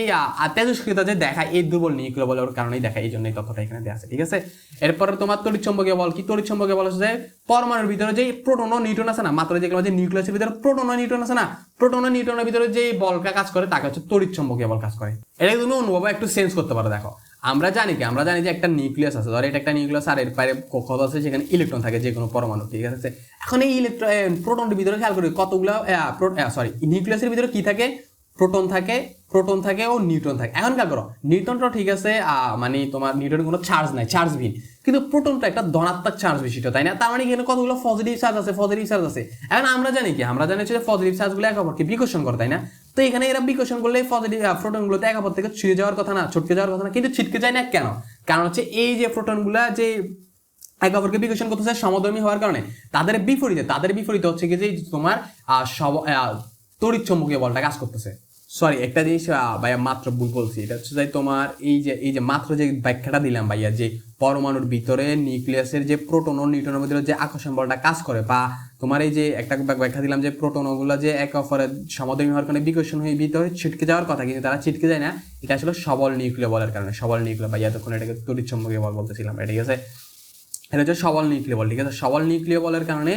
তেজস্ক্রিয়তা যে দেখায় এই দুর্বল নিউক্লিয় বলের কারণেই দেখায়। এই জন্য এই তথ্যটা এখানে দেওয়া আছে, ঠিক আছে। এরপরে তোমার তড়িৎ চুম্বকীয় বল কি? তড়িৎ চুম্বকীয় বল হচ্ছে পরমাণুর ভিতরে যে প্রোটন ও নিউট্রন আছে না, মাত্র যেগুলো যে নিউক্লিয়াসের ভিতরে প্রোটন ও নিউট্রন আছে না, প্রোটন ও নিউট্রনের ভিতরে যে বলটা কাজ করে তাকে হচ্ছে তড়িৎ চুম্বকীয় বল কাজ করে। এটা তুমি অনুভব একটু সেন্স করতে পারো। দেখো, আমরা জানি যে একটা নিউক্লিয়াস আছে, ধর এটা একটা নিউক্লিয়াস, আর এর বাইরে কক্ষ আছে যেখানে ইলেকট্রন থাকে যে কোনো পরমাণু, ঠিক আছে। এখন এই প্রোটনের ভিতরে খেয়াল করি কতগুলো নিউক্লিয়াসের ভিতরে কি থাকে? প্রোটন থাকে ও নিউট্রন থাকে। এখন খেয়াল করো, নিউট্রনটা ঠিক আছে, মানে তোমার নিউট্রনের কোনো চার্জ নাই, চার্জবিহীন, কিন্তু প্রোটনটা একটা ধনাত্মক চার্জ বিশিষ্ট, তাই না? তার মানে এখানে কতগুলো পজিটিভ চার্জ আছে। এখন আমরা জানি যে পজিটিভ চার্জগুলো একে অপরকে বিকর্ষণ করে, তাই না? তো এখানে এরা বিকর্ষণ করলে পজিটিভ প্রোটনগুলোতে একে অপর থেকে ছুটে যাওয়ার কথা না, ছটকে যাওয়ার কথা না, কিন্তু ছিটকে যায় না কেন? কারণ হচ্ছে এই যে প্রোটনগুলা যে একে অপরকে বিকর্ষণ করতেছে সমধর্মী হওয়ার কারণে তাদের বিপরীতে হচ্ছে কি যে তোমার তড়িৎ চুম্বকীয় বলটা কাজ করতেছে। সরি, একটা জিনিস ভাইয়া মাত্র ভুল বলছি। এটা হচ্ছে যে তোমার এই যে মাত্র যে ব্যাখ্যাটা দিলাম ভাইয়া, যে পরমাণুর ভিতরে নিউক্লিয়াসের যে প্রোটন ও নিউট্রনের ভিতরে যে আকর্ষণ বলটা কাজ করে, বা তোমার এই যে একটা ব্যাখ্যা দিলাম যে প্রোটনগুলো যে একে অপরের সমধর্মী হওয়ার কারণে বিকর্ষণ হয়ে ভিতরে ছিটকে যাওয়ার কথা, কিন্তু তারা ছিটকে যায় না, এটা আসলে সবল নিউক্লিয় বলের কারণে। সবল নিউক্লিয় ভাইয়া, তখন এটাকে তড়িৎ চুম্বকীয় বল বলতেছিলাম, ঠিক আছে। এটা হচ্ছে সবল নিউক্লিয় বল, ঠিক আছে। সবল নিউক্লিয় বলের কারণে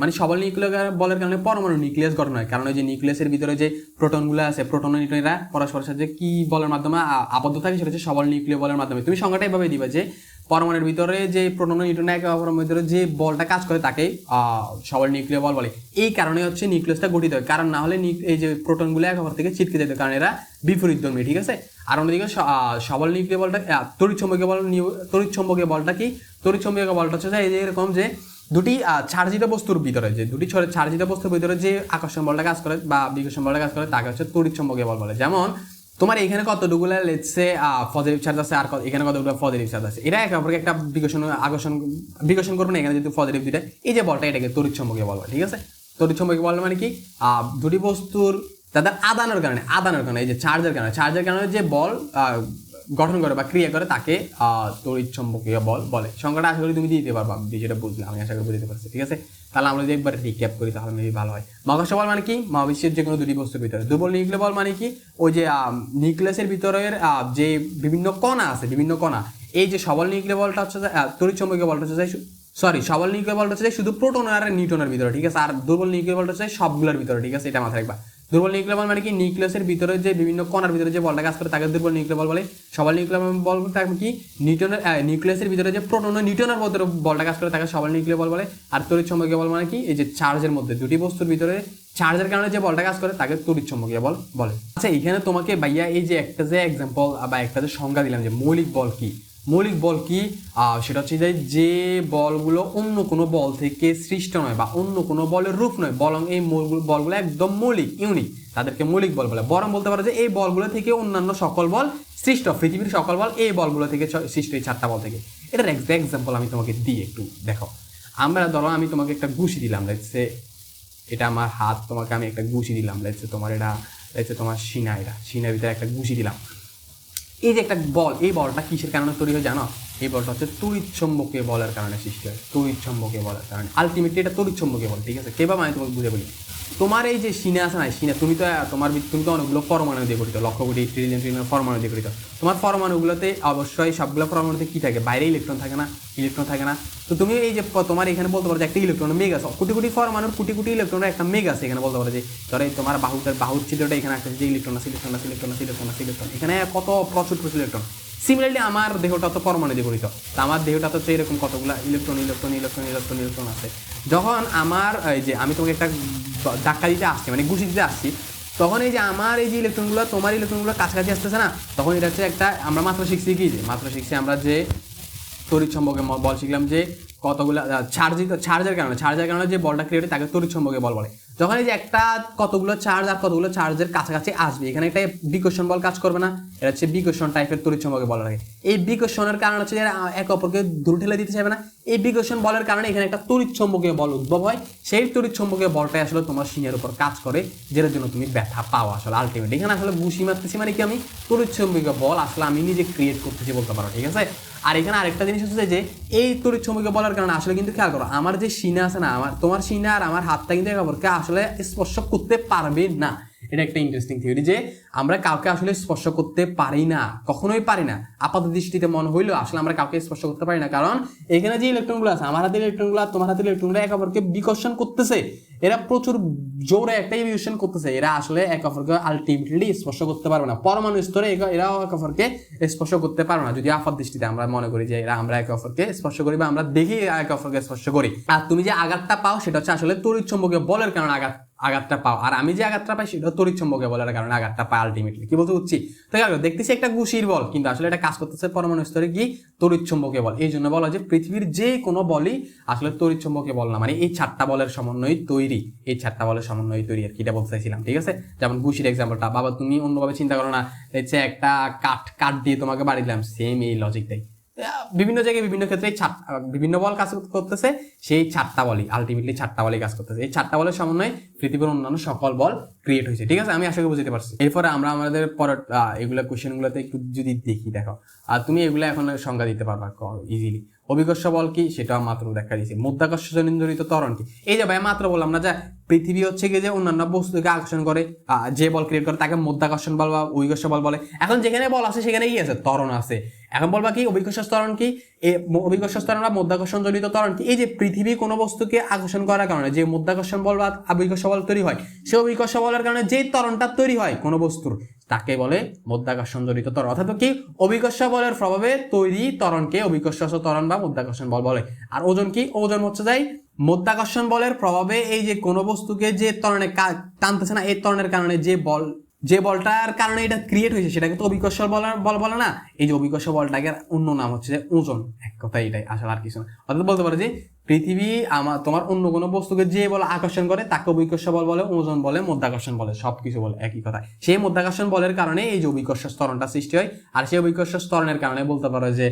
মানে সবল নিউক্লিয় বলের কারণে পরমাণু নিউক্লিয়াস গঠন হয়, কারণ ওই যে নিউক্লিয়াসের ভিতরে যে প্রোটনগুলো আছে, প্রোটন ও নিউট্রনরা পরস্পরের সাথে কি বলের মাধ্যমে আবদ্ধ থাকে, সেটা হচ্ছে সবল নিউক্লিয় বলের মাধ্যমে। তুমি সংজ্ঞাটা এভাবে দিবা যে পরমাণুর ভিতরে যে প্রোটন ও নিউট্রন একে অপরের ভিতরে যে বলটা কাজ করে তাকে সবল নিউক্লিয় বল বলে। এই কারণে হচ্ছে নিউক্লিয়াসটা গঠিত হয়, কারণ না হলে এই যে প্রোটনগুলো একে অপর থেকে ছিটকে যেত, কারণ এরা বিপরীতধর্মী, ঠিক আছে। আর অন্যদিকে সবল নিউক্লিয় বলটা তড়িৎচুম্বকীয় বলটা কি? তড়িৎচুম্বকীয় বলটা হচ্ছে এই যে এরকম যে দুটি চার্জিত বস্তুর ভিতরে যে দুটি চার্জিত বস্তুর ভিতরে যে আকর্ষণ বলটা কাজ করে বা বিকর্ষণ বলটা কাজ করে তাকে হচ্ছে তড়িৎচুম্বকীয় বল বলে। যেমন তোমার এখানে কতটুকু লেটস সে পজিটিভ চার্জ আছে আর এখানে কতগুলো পজিটিভ চার্জ আছে, এটা একে অপরকে একটা বিকর্ষণ করবে না, এখানে যেহেতু পজিটিভ দুইটা, এই যে বলটা এটাকে তড়িৎচুম্বকীয় বল, ঠিক আছে। তড়িৎচুম্বকীয় বল মানে কি? দুটি বস্তুর তাদের আদানের কারণে এই যে চার্জের কারণে যে বল গঠন করে বা ক্রিয়া করে তাকে তড়িৎচুম্বকীয় বল বলে। সংখ্যাটা আশা করি তুমি দিতে পারবা, যেটা বুঝলে আমি আশা করি বুঝতে পারছি, ঠিক আছে। তাহলে আমরা যদি একবার রিক্যাপ করি তাহলে মেবি ভালো হয়। মহাকর্ষ বল মানে কি? মহাবিশ্বের যে কোনো দুটি বস্তুর ভিতরে। দুর্বল নিউক্লিয় বল মানে কি? ওই যে নিউক্লিয়াসের ভিতরের যে বিভিন্ন কণা আছে, এই যে সবল নিউক্লিয় বলটা হচ্ছে তড়িৎচুম্বকীয় বলটা হচ্ছে সবল নিউক্লিয় বলটা হচ্ছে শুধু প্রোটন আর নিউট্রনের ভিতরে, ঠিক আছে। আর দুর্বল নিউক্লিয় বলটা হচ্ছে সবগুলোর ভিতরে, ঠিক আছে। এটা মাথায় রাখবা। দুর্বল নিউক্লিয় বল মানে কি? নিউক্লিয়াসের ভিতরে যে বিভিন্ন কণার ভিতরে যে বলটা কাজ করে তাকে দুর্বল নিউক্লিয় বল বলে। সবল নিউক্লিয় বল কি? নিউক্লিয়াসের ভিতরে যে প্রোটন ও নিউট্রনের মধ্যে বলটা কাজ করে তাকে সবল নিউক্লিয় বল বলে। আর তড়িৎচুম্বকীয় বল মানে কি? এই যে চার্জের মধ্যে দুটি বস্তুর ভিতরে চার্জের কারণে যে বলটা কাজ করে তাকে তড়িৎচুম্বকীয় বল বলে। আচ্ছা, এখানে তোমাকে ভাইয়া এই যে একটা যে এক্সাম্পল বা একটা যে সংজ্ঞা দিলাম যে মৌলিক বল কি, সেটা হচ্ছে যে বলগুলো অন্য কোনো বল থেকে সৃষ্ট নয় বা অন্য কোনো বলের রূপ নয়, বরং এই বলগুলো একদম মৌলিক, ইউনিক, তাদেরকে মৌলিক বল বলে। বরং বলতে পারো যে এই বলগুলো থেকে অন্যান্য সকল বল সৃষ্ট, পৃথিবীর সকল বল এই বলগুলো থেকে সৃষ্ট, এই 4টা বল থেকে। এটার এক্সাম্পল আমি তোমাকে দিই, একটু দেখো। ধরো আমি তোমাকে একটা ঘুষি দিলাম, লেটসে এটা আমার হাত, তোমাকে আমি একটা ঘুষি দিলাম, লেটসে তোমার তোমার সিনার ভিতরে একটা ঘুষি দিলাম। এই যে একটা বল, এই বলটা কিসের কারণে তৈরি হয় জানো? এই বলটা হচ্ছে তড়িৎচুম্বকীয় বলের কারণে সৃষ্টি হয়, তড়িৎচুম্বকীয় বলের কারণে। আলটিমেটলি এটা তড়িৎচুম্বকীয় বল, ঠিক আছে। কেভাবে আমি তোমাকে বুঝে বলি। তোমার এই যে সিনা আছে না, সিনা তুমি তো অনেকগুলো পরমাণু দিয়ে গঠিত, লক্ষ কোটি ট্রিলিয়ন পরমাণু দিয়ে গঠিত। তোমার পরমাণুগুলোতে অবশ্যই সবগুলো পরমাণুতে কি থাকে? বাইরে ইলেকট্রন থাকে না। তো তুমি এই যে তোমার এখানে বলতে পারো যে একটা ইলেকট্রন মেঘ আছে, কোটি কোটি পরমাণুর কোটি কোটি ইলেকট্রনের একটা মেঘ আছে, এখানে বলতে পারো যে ধরো তোমার বাহুর ছিদ্রটা এখানে একটা যে ইলেকট্রন আছে, এখানে কত প্রচুর ইলেকট্রন। সিমিলারলি আমার দেহটা তো পরমাণু দিয়ে গঠিত, তো আমার দেহটা তো এরকম কতগুলো ইলেকট্রন আছে। যখন আমার এই যে আমি তোমাকে একটা ধাক্কা দিতে আসছি, মানে ঘুষি দিতে আসছি, তখন এই যে আমার এই যে ইলেকট্রনগুলো তোমার ইলেকট্রনগুলো কাছাকাছি আসতেছে না, তখন এটা হচ্ছে একটা আমরা মাত্র শিখছি আমরা যে তড়িৎচুম্বকীয় বল শিখলাম যে কতগুলো চার্জের কারণে যে বলটা ক্রিয়েট হয় তাকে তড়িৎচুম্বকীয় বল বলে। যখন এই যে একটা কতগুলো চার্জ আর কতগুলো চার্জের কাছাকাছি আসবে, এখানে একটা বিকর্ষণ বল কাজ করবে না, এটা হচ্ছে বিকর্ষণ টাইপের তড়িৎচুম্বকীয় বল লাগে। এই বিকর্ষণের কারণ হচ্ছে যারা একে অপরকে দূর ঠেলে দিতে চাইবে না, এই বিকর্ষণ বলের কারণে এখানে একটা তড়িৎচুম্বকীয় বল উদ্ভব হয়। সেই তড়িৎচুম্বকীয় বলটাই আসলে তোমার সিনের উপর কাজ করে, যেটার জন্য তুমি ব্যথা পাও। আসলে আলটিমেট এখানে আসলে ঘুষি মারতেছি মানে কি? আমি তড়িৎচুম্বকীয় বল আসলে আমি নিজে ক্রিয়েট করতেছি বলতে পারো, ঠিক আছে। আর এখানে আরেকটা জিনিস হচ্ছে যে এই তড়িৎচুম্বকীয় বলার কারণে আসলে কিন্তু খেয়াল করো, আমার যে সিনা আছে না, তোমার সিনা আর আমার হাতটা কিন্তু একে অপরকে আসলে স্পর্শ করতে পারবে না। এটা একটা ইন্টারেস্টিং থিওরি যে আমরা কাউকে আসলে স্পর্শ করতে পারি না, কখনোই পারি না। আপাত দৃষ্টিতে মনে হইলেও আসলে আমরা কাউকে স্পর্শ করতে পারি না, কারণ এখানে যে ইলেকট্রনগুলো আছে, আমার হাতের ইলেকট্রনগুলো তোমার হাতের ইলেকট্রনগুলো একে অপরকে বিকর্ষণ করতেছে, এরা প্রচুর জোরে একটা ইমিউশন করতেছে, এরা আসলে একে অপরকে আলটিমেটলি স্পর্শ করতে পারবে না। পরমাণু স্তরে এরাও একে অপরকে স্পর্শ করতে পারবে না, যদি আপাত দৃষ্টিতে আমরা মনে করি যে আমরা একে অপরকে স্পর্শ করি বা আমরা দেখি একে অপরকে স্পর্শ করি। আর তুমি যে আঘাতটা পাও সেটা হচ্ছে আসলে তড়িৎচুম্বকীয় বলের কারণে আঘাতটা পাও, আর আমি যে আঘাতটা পাই সেটা তড়িৎচুম্বকীয় বলের কারণে আঘাতটা পাই। আলটিমেটলি কি বলতে বুঝছি? তো দেখতেছি একটা ঘুষির বল, কিন্তু আসলে এটা কাজ করতেছে পরমাণু স্তরে কি? তড়িৎচুম্বকীয় বল। এই জন্য বলা হয় যে পৃথিবীর যে কোনো বলই আসলে তড়িৎচুম্বকীয় বল না, মানে এই 4টা বলের সমন্বয় তৈরি, আর কি এটা বলতে চাইছিলাম, ঠিক আছে। যেমন ঘুষির এক্সাম্পলটা বাবা তুমি অন্যভাবে চিন্তা করো না, হচ্ছে একটা কাঠ দিয়ে তোমাকে বাড়ি দিলাম, সেম এই লজিকটাই বিভিন্ন জায়গায় বিভিন্ন ক্ষেত্রে বিভিন্ন বল কাজ করতেছে, সেই 4টা বলই আলটিমেটলি 4টা বলই কাজ করতেছে। এই 4টা বলের সমন্বয়ে পৃথিবীর অন্যান্য সকল বল ক্রিয়েট হয়েছে, ঠিক আছে। আমি আশা করি বুঝতে পারছি। এরপরে আমরা আমাদের পরের এগুলা কোশ্চেনগুলোতে একটু যদি দেখি, দেখো আর তুমি এগুলা এখন সংজ্ঞা দিতে পারবা ইজিলি। অভিকর্ষ বল কি সেটাও মাত্র দেখা দিয়েছি। মাধ্যাকর্ষণজনিত ত্বরণ কি, এই যে ভাই মাত্র বললাম না যে পৃথিবী হচ্ছে কি যে অন্যান্য বস্তুকে আকর্ষণ করে, যে বল ক্রিয়েট করে তাকে মাধ্যাকর্ষণ বল বা অভিকর্ষ বল বলে। এখন যেখানে বল আছে সেখানে কি আছে, ত্বরণ আছে। এখন বলবা কি অভিকর্ষ ত্বরণ কি, অভিকর্ষ ত্বরণ বা মাধ্যাকর্ষণজনিত ত্বরণ কি, এই যে পৃথিবী কোনো বস্তুকে আকর্ষণ করার কারণে যে মাধ্যাকর্ষণ বল বা অভিকর্ষ বল তৈরি হয়, সেই অভিকর্ষ বলের কারণে যে ত্বরণটা তৈরি হয় কোনো বস্তুর, তাকে বলে মাধ্যাকর্ষণজনিত ত্বরণ। অর্থাৎ কি অভিকর্ষ বলের প্রভাবে তৈরি ত্বরণকে অভিকর্ষ ত্বরণ বা মাধ্যাকর্ষণ বল বলে। আর ওজন কি, ওজন হচ্ছে যাই মাধ্যাকর্ষণ বলের প্রভাবে এই যে কোনো বস্তুকে যে ত্বরণে টানতেছে না, এই ত্বরণের কারণে যে বলটার কারণে এটা ক্রিয়েট হয়েছে সেটাকে তো অভিকর্ষ বল বলে না। এই যে অভিকর্ষ বলটাকে অন্য নাম হচ্ছে যে ওজন। এক কথা এটাই, আসলে আর কিছু না। অর্থাৎ বলতে পারে যে পৃথিবী তোমার অন্য কোনো বস্তুকে যে বল আকর্ষণ করে তাকে অভিকর্ষ বল বলে, ওজন বলে, মাধ্যাকর্ষণ বলে, সবকিছু বলে একই কথা। সেই মাধ্যাকর্ষণ বলের কারণে এই যে অভিকর্ষ ত্বরণটা সৃষ্টি হয়, আর সেই অভিকর্ষ ত্বরণের কারণে বলতে পারো যে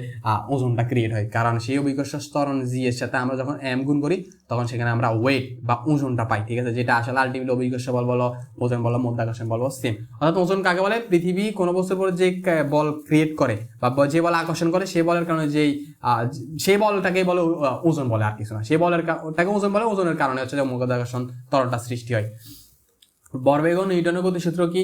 ওজনটা ক্রিয়েট হয়। কারণ সেই অভিকর্ষ ত্বরণ জি এর সাথে আমরা যখন এম গুণ করি তখন সেখানে আমরা ওয়েট বা ওজনটা পাই, ঠিক আছে, যেটা আসলে আলটিমেটলি অভিকর্ষ বল বলো, ওজন বলো, মাধ্যাকর্ষণ বল সেম। অর্থাৎ ওজন কাকে বলে, পৃথিবী কোনো বস্তুর উপর যে বল ক্রিয়েট করে বা যে বল আকর্ষণ করে সেই বলের কারণে সেই বলটাকে বলে ওজন বলে, আর কিছু না। সেই বলের ওটাকে ওজন বলে, ওজনের কারণে হচ্ছে যে মাধ্যাকর্ষণ ত্বরণটা সৃষ্টি হয়। ভরবেগ ও নিউটনের গতিসূত্র কি,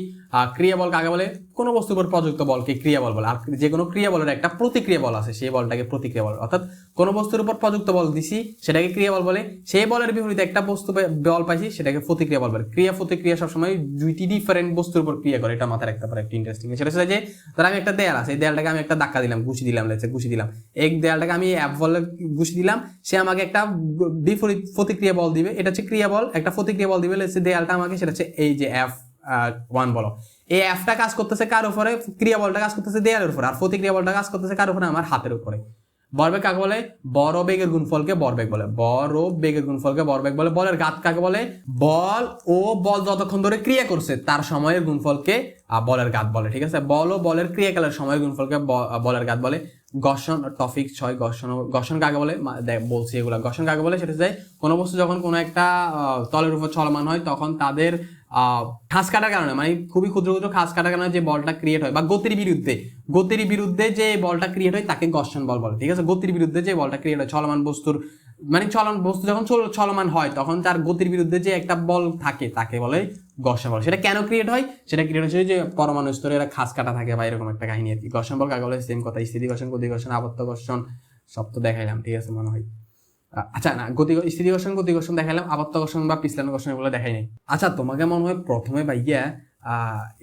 ক্রিয়া বল কাকে বলে, কোনো বস্তুর উপর প্রযুক্ত বলকে ক্রিয়া বল বলে। আর যে কোনো ক্রিয়া বলের একটা প্রতিক্রিয়া বল আছে, সেই বলটাকে প্রতিক্রিয়া বল। অর্থাৎ কোনো বস্তুর উপর প্রযুক্ত বল দিছি সেটাকে ক্রিয়া বল বলে, সেই বলের বিপরীতে একটা বস্তু বল পাইছি সেটাকে প্রতিক্রিয়া বল বলে। ক্রিয়া প্রতিক্রিয়া সবসময় দুইটি ডিফারেন্ট বস্তুর উপর ক্রিয়া করে, এটা মাথায় রাখতে পারে। একটা ইন্টারেস্টিং সেটা হচ্ছে যে ধর আমি একটা দেয়াল আছে, এই দেয়ালটাকে আমি একটা ধাক্কা দিলাম, ঘুষি দিলাম, এই দেয়ালটাকে আমি এফ বলে ঘুষি দিলাম, সে আমাকে একটা বিপরীত প্রতিক্রিয়া বল দিবে, এটা হচ্ছে ক্রিয়া বল। একটা প্রতিক্রিয়া বল দিবে দেয়ালটা আমাকে, সেটা হচ্ছে এই যে এফ 1 বলো। এই এফটা কাজ করতেছে কার উপরে, ক্রিয়া বলটা কাজ করতেছে দেয়ালের উপরে, আর প্রতিক্রিয়া বলটা কাজ করতেছে কার উপরে, আমার হাতের উপরে। ভরবেগ কাকে বলে, বড় বেগের গুণফলকে ভরবেগ বলে, বড় বেগের গুণফলকে ভরবেগ বলে। বলের ঘাত কাকে বলে, বল যতক্ষণ ধরে ক্রিয়া করছে তার সময়ের গুণফলকে বলের ঘাত বলে, ঠিক আছে। বল ও বলের ক্রিয়াকালের সময়ের গুণফলকে বলের ঘাত বলে। ঘর্ষণ টপিক 6, ঘর্ষণ কাকে বলে বলছি এগুলা। ঘর্ষণ কাকে বলে, সেটা হচ্ছে কোনো বস্তু যখন কোনো একটা তলের উপর চলমান হয় তখন তাদের খাস কাটার কারণে, মানে খুবই ক্ষুদ্র ক্ষুদ্র খাস কাটার কারণে যে বলটা ক্রিয়েট হয়, বা গতির বিরুদ্ধে যে বলটা ক্রিয়েট হয় তাকে ঘর্ষণ বল বলে, ঠিক আছে। গতির বিরুদ্ধে যে বলটা ক্রিয়েট হয়, চলমান বস্তুর মানে বস্তু যখন চলমান হয় তখন তার গতির বিরুদ্ধে যে একটা বল থাকে তাকে বলে ঘর্ষণ বল। সেটা কেন ক্রিয়েট হয়, সেটা ক্রিয়েট হচ্ছে যে পরমাণু স্তরে এরা খাস কাটা থাকে বা এরকম একটা কাহিনী আর কি। ঘর্ষণ বল কাকে বলে, সেম কথা। স্থিতি ঘর্ষণ, গতি ঘর্ষণ, আবর্ত ঘর্ষণ সব তো দেখাইলাম, ঠিক আছে মনে হয়। আচ্ছা না, স্থিতি ঘর্ষণ, গতি ঘর্ষণ দেখাইলাম, আবর্ত ঘর্ষণ বা পিছলানো ঘর্ষণ এগুলো দেখাই নাই। আচ্ছা তোমাকে মনে হয় প্রথমে ভাইয়া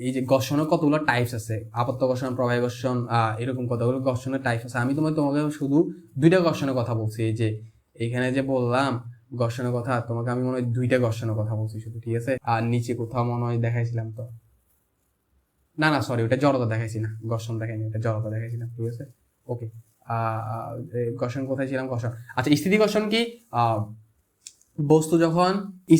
এই যে ঘর্ষণের কতগুলো টাইপস আছে, আবর্ত ঘর্ষণ, প্রবাহী ঘর্ষণ, এরকম কতগুলো ঘর্ষণের টাইপস আছে। আমি তোমাকে শুধু 2টা ঘর্ষণের কথা বলছি। এই যে এখানে যে বললাম ঘর্ষণের কথা, তোমাকে আমি মনে হয় 2টা ঘর্ষণের কথা বলছি শুধু, ঠিক আছে। আর নিচে কোথাও মনে হয় দেখাইছিলাম তো, না সরি, ওটা জড়তা দেখাইছি না, ঘর্ষণ দেখাইনি, ওটা জড়তা দেখাইছিলাম, ঠিক আছে। ওকে, ঘর্ষণ কোথায় ছিলাম, ঘর্ষণ। আচ্ছা স্থিতি ঘর্ষণ কি, বস্তু যখন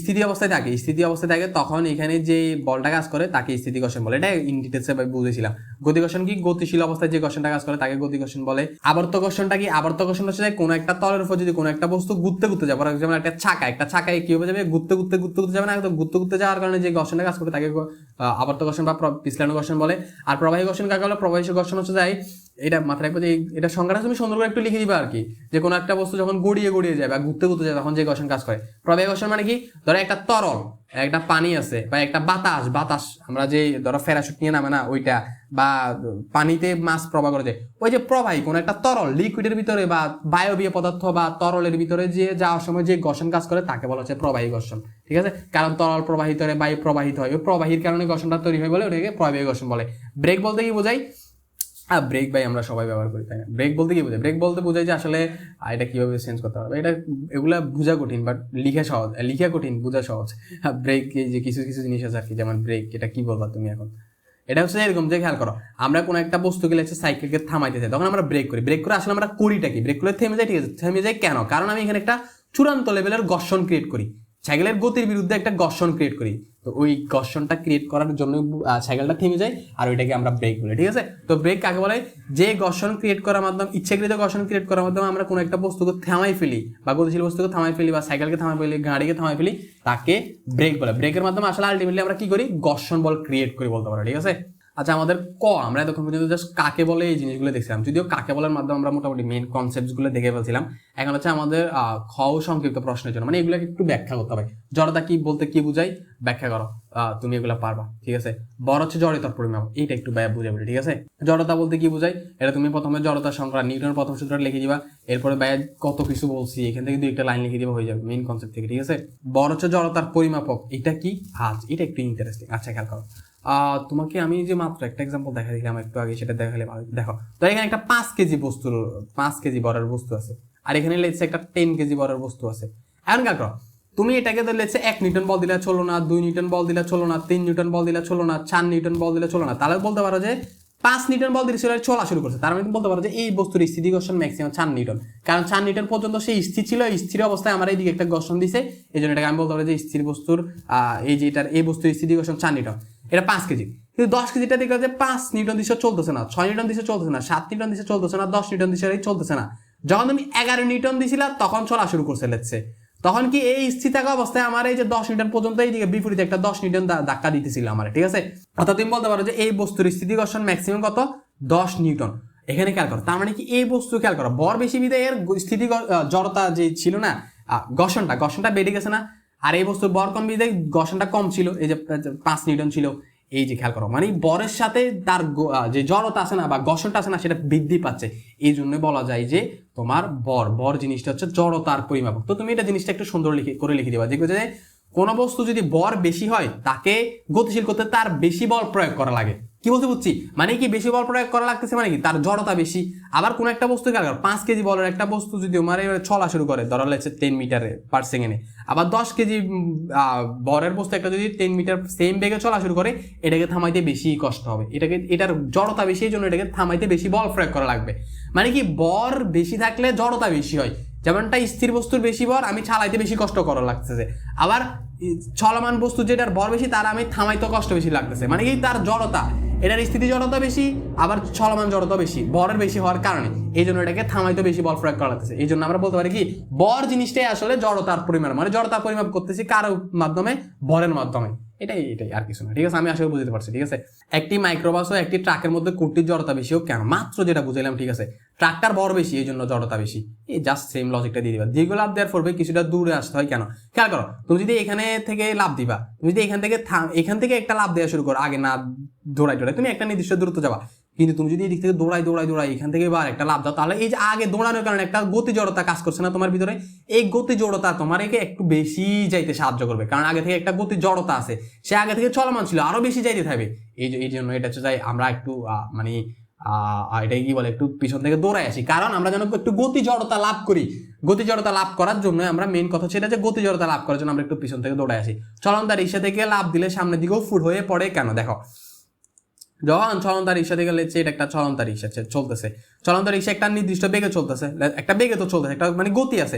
স্থিতি অবস্থায় থাকে তখন এখানে যে বলটা কাজ করে তাকে স্থিতি ঘর্ষণ বলে। এটা ইন ডিটেইলসে বুঝেছিলাম। গতি ঘর্ষণ কি, গতিশীল অবস্থায় যে ঘর্ষণটা কাজ করে তাকে গতি ঘর্ষণ বলে। আবর্ত ঘর্ষণটা কি, আবর্ত ঘর্ষণ হচ্ছে কোনো একটা তলের উপর যদি কোনো একটা বস্তু ঘুরতে যায়, যেমন একটা চাকায় কি হবে যাবে, ঘুরতে যাবে না, ঘুরতে যাওয়ার কারণে যে ঘর্ষণটা কাজ করে তাকে আবর্ত ঘর্ষণ বা পিছলানো ঘর্ষণ বলে। আর প্রবাহী ঘর্ষণ কাকে বলে, প্রবাহী ঘর্ষণ হচ্ছে যাই, এটা মাথায় রাখবো যে এটা সংজ্ঞাটা তুমি সুন্দর করে একটু লিখে দিবা আর কি, যে কোনো একটা বস্তু যখন গড়িয়ে যায় বা ঘুরতে যায় তখন যে ঘর্ষণ কাজ করে। প্রবাহী ঘর্ষণ মানে কি, ধরো একটা তরল, একটা পানি আছে বা একটা বাতাস, আমরা যে ধরো প্যারাশুট নিয়ে নামে না ওইটা, বা পানিতে মাছ প্রবাহ করে যায়, ওই যে প্রবাহী কোনো একটা তরল লিকুইডের ভিতরে বা বায়বীয় পদার্থ বা তরলের ভিতরে যে যাওয়ার সময় যে ঘর্ষণ কাজ করে তাকে বলা হচ্ছে প্রবাহী ঘর্ষণ, ঠিক আছে। কারণ তরল প্রবাহিত হয়, বায়ু প্রবাহিত হয়, ওই প্রবাহীর কারণে ঘর্ষণটা তৈরি হয় বলে ওটাকে প্রবাহী ঘর্ষণ বলে। ব্রেক বলতে কি বোঝায়, ব্রেক ভাই আমরা সবাই ব্যবহার করি, তাই না। ব্রেক বলতে কি বোঝায়, ব্রেক বলতে বোঝায় যে আসলে এটা কিভাবে চেঞ্জ করতে হবে, এটা এগুলা বোঝা কঠিন বাট লিখা কঠিন, বোঝা সহজ। ব্রেক এই যে কিছু জিনিস আছে আর কি, যেমন ব্রেক, এটা কি বলবা তুমি এখন, এটা হচ্ছে এরকম যে খেয়াল করো, আমরা কোনো একটা বস্তুকে লাগছে সাইকেলকে থামাইতে চাই, তখন আমরা ব্রেক করি। ব্রেক করে আসলে আমরা করিটা কি, ব্রেক করে থেমে যাই, ঠিক আছে। থেমে যাই কেন, কারণ আমি এখানে একটা চূড়ান্ত লেভেলের ঘর্ষণ ক্রিয়েট করি, সাইকেলের গতির বিরুদ্ধে একটা ঘর্ষণ ক্রিয়েট করি, তো ওই ঘর্ষণটা ক্রিয়েট করার জন্য সাইকেলটা থেমে যায়, আর ওইটাকে আমরা ব্রেক বলি, ঠিক আছে। তো ব্রেক কাকে বলে, যে ঘর্ষণ ক্রিয়েট করার মাধ্যমে, ইচ্ছাকৃত ঘর্ষণ ক্রিয়েট করার মাধ্যমে আমরা কোনো একটা বস্তুকে থামাই ফেলি, বা গতিশীল বস্তুকে থামাই ফেলি, বা সাইকেলকে থামাই ফেলি, গাড়িকে থামাই ফেলি, তাকে ব্রেক বলে। ব্রেকের মাধ্যমে আসলে আলটিমেটলি আমরা কি করি, ঘর্ষণ বল ক্রিয়েট করি বলতে পারো, ঠিক আছে। আচ্ছা আমাদের আমরা এতক্ষণ পর্যন্ত জাস্ট কাকে বলে এই জিনিসগুলো দেখছিলাম, যদিও কাকে বলার মাধ্যমে আমরা মোটামুটি মেইন কনসেপ্ট গুলো দেখে ফেলছিলাম। এখন হচ্ছে আমাদের খ ও সংক্ষিপ্ত প্রশ্নের জন্য মানে এগুলোকে একটু ব্যাখ্যা করতে হবে। জড়তা কি বলতে কি বুঝাই ব্যাখ্যা করো, তুমি এগুলো পারবা, ঠিক আছে। বর হচ্ছে জড়তার পরিমাপ, এইটা একটু বুঝে বলি, ঠিক আছে। জড়তা বলতে কি বুঝাই এটা তুমি প্রথমে জড়তার সংখ্যা নিউটনের প্রথম সূত্রটা লিখে দিবা, এরপরে কত কিছু বলছি এখান থেকে 2-1টা লাইন লিখে দিবা, হয়ে যাবে মেইন কনসেপ্ট থেকে, ঠিক আছে। বর হচ্ছে জড়তার পরিমাপক, এটা কি এটা একটু ইন্টারেস্টিং। আচ্ছা খেয়াল করো, তোমাকে আমি যে মাত্র একটা এক্সাম্পল দেখা দিলাম একটু আগে, সেটা দেখালে দেখো তো এখানে একটা 5 কেজি বস্তুর 5 কেজি বরের বস্তু আছে, আর এখানে লেগেছে একটা 10 কেজি বরের বস্তু আছে। এখন খেয়াল করো, তুমি এটাকে তো লেগেছে 1 নিউটন বল দিলে চলো না, 2 নিউটন বল দিলে চলো না, 3 নিউটন বল দিলে চলো না, 4 নিউটন বল দিলে চলো না, তাহলে বলতে পারো যে 5 নিউটন বল দিলে চলা শুরু করছে, তার মানে বলতে পারো যে এই বস্তুর স্থিতি ঘর্ষণ ম্যাক্সিমাম 4 নিউটন, কারণ 4 নিউটন পর্যন্ত সেই স্থির ছিল, স্থির অবস্থায় আমার এইদিকে একটা ঘর্ষণ দিছে, এই জন্য এটাকে আমি বলতে পারো যে স্থির বস্তুর এই যে এটার এই বস্তুর স্থিতি ঘর্ষণ 4 নিউটন, এটা 5 কেজি। কিন্তু 10 কেজিটা দেখলে যে 5 নিউটন দিশে চলতেছে না, 6 নিউটন দিশে চলতেছে না, 7 নিউটন দিশে চলতেছে না, 10 নিউটন দিশে চলতেছে না। যখন তুমি 11 নিউটন দিছিলা তখন চলা শুরু করছে লেটসে, তখন কি এই স্থির থাকা অবস্থায় আমার এই যে 10 নিউটন পর্যন্ত এইদিকে বিপরীতে একটা 10 নিউটন ধাক্কা দিতেছিল আমার, ঠিক আছে। অর্থাৎ তুমি বলতে পারো যে এই বস্তুর স্থিতি ঘর্ষণ ম্যাক্সিমাম কত 10 নিউটন। এখানে খেয়াল করো, তার মানে কি এই বস্তু খেয়াল করো বর বেশি বিধায় এর স্থিতি জড়তা যে ছিল না ঘর্ষণটা বেড়ে গেছে না, আর এই বস্তুর বর কম বিধায় ঘর্ষণটা কম ছিল, এই যে 5 নিউটন ছিল। এই যে খেয়াল করো, মানে বরের সাথে তার যে জড়তা আছে না বা ঘর্ষণটা আছে না সেটা বৃদ্ধি পাচ্ছে, এই জন্য বলা যায় যে তোমার বর জিনিসটা হচ্ছে জড়তার পরিমাপক। তো তুমি এটা জিনিসটা একটু সুন্দর করে লিখে দিবা, দেখবে যে কোনো বস্তু যদি বর বেশি হয় তাকে গতিশীল করতে তার বেশি বল প্রয়োগ করা লাগে। কি বলতে বুঝছি, মানে কি বেশি বল প্রয়োগ করা লাগতেছে মানে কি তার জড়তা বেশি। আবার কোন একটা বস্তু খেয়াল করো, 5 কেজি বলের একটা বস্তু যদি মানে চলা শুরু করে ধরা হচ্ছে 10 মিটারে পার সেকেন্ডে, আবার 10 কেজি বরের বস্তু একটা যদি 10 মিটার সেম বেগে চলা শুরু করে, এটাকে থামাইতে বেশি কষ্ট হবে, এটার জড়তা বেশি, এই জন্য এটাকে থামাইতে বেশি বল প্রয়োগ করা লাগবে। মানে কি বর বেশি থাকলে জড়তা বেশি হয়, যেমনটা স্থির বস্তুর বেশি বর আমি চালাইতে বেশি কষ্ট করা লাগতেছে, আবার চলমান বস্তু যেটার বর বেশি তার আমি থামাইতে কষ্ট বেশি লাগতেছে, মানে কি তার জড়তা এটার স্থিতি জড়তা বেশি, আবার চলমান জড়তা বেশি, বরের বেশি হওয়ার কারণে এই জন্য এটাকে থামাইতে বেশি বল প্রয়োগ করা লাগতেছে। এই জন্য আমরা বলতে পারি কি বর জিনিসটাই আসলে জড়তার পরিমাণ, মানে জড়তার পরিমাপ করতেছি কার মাধ্যমে, বরের মাধ্যমে। এটাই আর কিছু না, ঠিক আছে। আমি আসলে বুঝতে পারছি, ঠিক আছে। একটি মাইক্রোবাস ও একটি ট্রাকের মধ্যে কোনটির জড়তা বেশি হোক কেন, মাত্র যেটা বুঝাইলাম, ঠিক আছে। ট্রাকটার বর বেশি এই জন্য জড়তা বেশি, এই জাস্ট সেম লজিকটা দিয়ে দিবা। দীর্ঘ লাভ দেওয়ার পূর্বে কিছুটা দূরে আসতে হয় কেন, খেয়াল করো, তুমি যদি এখানে থেকে লাভ দিবা, তুমি যদি এখান থেকে একটা লাভ দেওয়া শুরু করো, আগে না দৌড়াই তুমি একটা নির্দিষ্ট দূরত্ব যাবা, কিন্তু তুমি যদি এদিক থেকে দৌড়াই এখান থেকে এবার একটা লাভ দাও, তাহলে এই যে আগে দৌড়ানোর কারণে একটা গতি জড়তা কাজ করছে না তোমার ভিতরে, এই গতি জড়তা তোমার একে একটু বেশি যাইতে সাহায্য করবে, কারণ আগে থেকে একটা গতি জড়তা আছে, সে আগে থেকে চলমান ছিল, আরো বেশি যাইতে থাকবে। এই জন্য এটা হচ্ছে যাই আমরা একটু মানে এটাই কি বলে একটু পিছন থেকে দৌড়াই আসি, কারণ আমরা যেন একটু গতি জড়তা লাভ করি। গতি জড়তা লাভ করার জন্য আমরা মেইন কথা সেটা যে গতি জড়তা লাভ করার জন্য আমরা একটু পিছন থেকে দৌড়াই আসি। চলন্ত রিক্সা থেকে লাভ দিলে সামনের দিকেও ফুট হয়ে পড়ে কেন, দেখো যখন চলন্ত রিক্সা থেকে লেগেছে, এটা একটা চলন্ত রিক্সা চলতেছে, চলন্ত রিক্সা একটা নির্দিষ্ট বেগে চলতেছে, একটা বেগে তো চলতেছে, একটা মানে গতি আছে,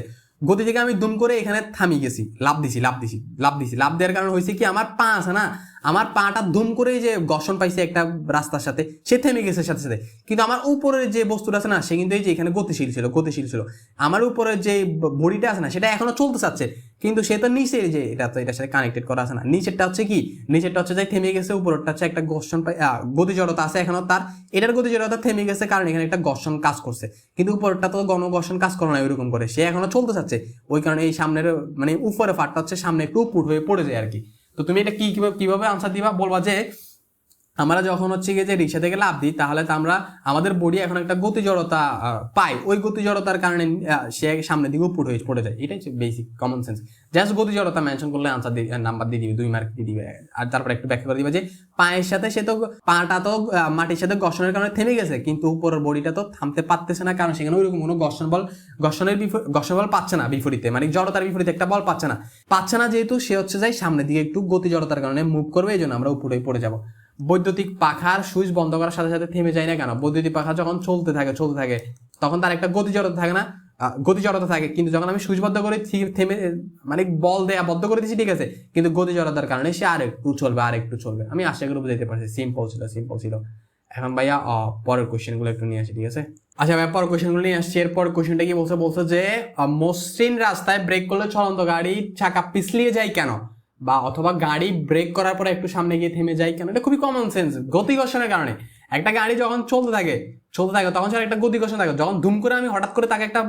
গতি থেকে আমি দুম করে এখানে থামি গেছি, লাভ দিছি লাভ দেওয়ার কারণে হয়েছে কি আমার পা আছে না, আমার পাটা ধুম করে যে ঘর্ষণ পাইছে একটা রাস্তার সাথে, সে থেমে গেছে সাথে সাথে, কিন্তু আমার উপরের যে বস্তুটা আছে না সে কিন্তু এই যে এখানে গতিশীল ছিল, আমার উপরের যে বডিটা আছে না সেটা এখনো চলতে চাচ্ছে, কিন্তু সে তো নিচের যে এটা তো এটার সাথে কানেক্টেড করা আছে না, নিচেরটা হচ্ছে কি, নিচেরটা হচ্ছে যে থেমে গেছে, উপরেরটা হচ্ছে একটা ঘর্ষণ গতি জড়তা আছে এখনো তার, এটার গতি জড়তা থেমে গেছে কারণ এখানে একটা ঘর্ষণ কাজ করছে, কিন্তু উপরেরটা তো ঘর্ষণ কাজ করে না ওইরকম করে, সে এখনো চলতে চাচ্ছে, ওই কারণে এই সামনের মানে উপরে ফাটটা হচ্ছে সামনে একটু পুট হয়ে পড়ে যায় আর কি। তো তুমি এটা কিভাবে আনসার দিবা, বলবা যে আমরা যখন হচ্ছে গিয়ে যে রিক্সা থেকে লাভ দিই তাহলে তো আমরা আমাদের বডি এখন একটা গতি জড়তা পাই, ওই গতি জড়তার কারণে সে সামনের দিকে পুট হয়ে পড়ে যায়, এটাই হচ্ছে বেসিক কমন সেন্স। জাস্ট গতি জড়তা মেনশন করলে আনসার নাম্বার দিয়ে দিবে, 2 মার্ক দিয়ে দিবে। আর তারপর একটু ব্যাখ্যা করে দিবে যে পায়ের সাথে সে তো পাটা তো মাটির সাথে ঘর্ষণের কারণে থেমে গেছে, কিন্তু উপরের বডিটা তো থামতে পারতেছে না, কারণ সেখানে ওইরকম কোনো ঘর্ষণ বল পাচ্ছে না, বিপরীতে মানে জড়তার বিপরীতে একটা বল পাচ্ছে না, যেহেতু সে হচ্ছে যাই সামনের দিকে একটু গতি জড়তার কারণে মুভ করবে, এই জন্য আমরা উপরে পড়ে যাবো। বৈদ্যুতিক পাখার সুইচ বন্ধ করার সাথে সাথে থেমে যায় না কেন, বৈদ্যুতিক পাখা যখন চলতে থাকে তখন তার একটা গতি জড়তা থাকে, কিন্তু যখন আমি সুইচ বন্ধ করে থেমে মানে বল দেয়া বন্ধ করে দিচ্ছি, ঠিক আছে, কিন্তু গতি জড়তার কারণে সে আরেকটু চলবে। আমি আশা করে বুঝাইতে পারছি, সিম্পল ছিল। এখন ভাইয়া পরের কোয়েশ্চেন গুলো একটু নিয়ে আসি, ঠিক আছে। আচ্ছা ভাইয়া পরের কোয়েশ্চেন গুলো নিয়ে আসছি। এরপর কোয়েশ্চেনটা কি বলছে যে মসৃণ রাস্তায় ব্রেক করলে চলন্ত গাড়ির চাকা পিছলিয়ে যায় কেন, বা অথবা গাড়ি ব্রেক করার পরে একটু সামনে গিয়ে থেমে যায় কেন? এটা খুবই কমন সেন্স, গতি ঘর্ষণের কারণে। একটা গাড়ি যখন চলতে থাকে তখন সেটা একটা গতি ঘর্ষণ থাকে। যখন ধুম করে আমি হঠাৎ করে তাকে একটা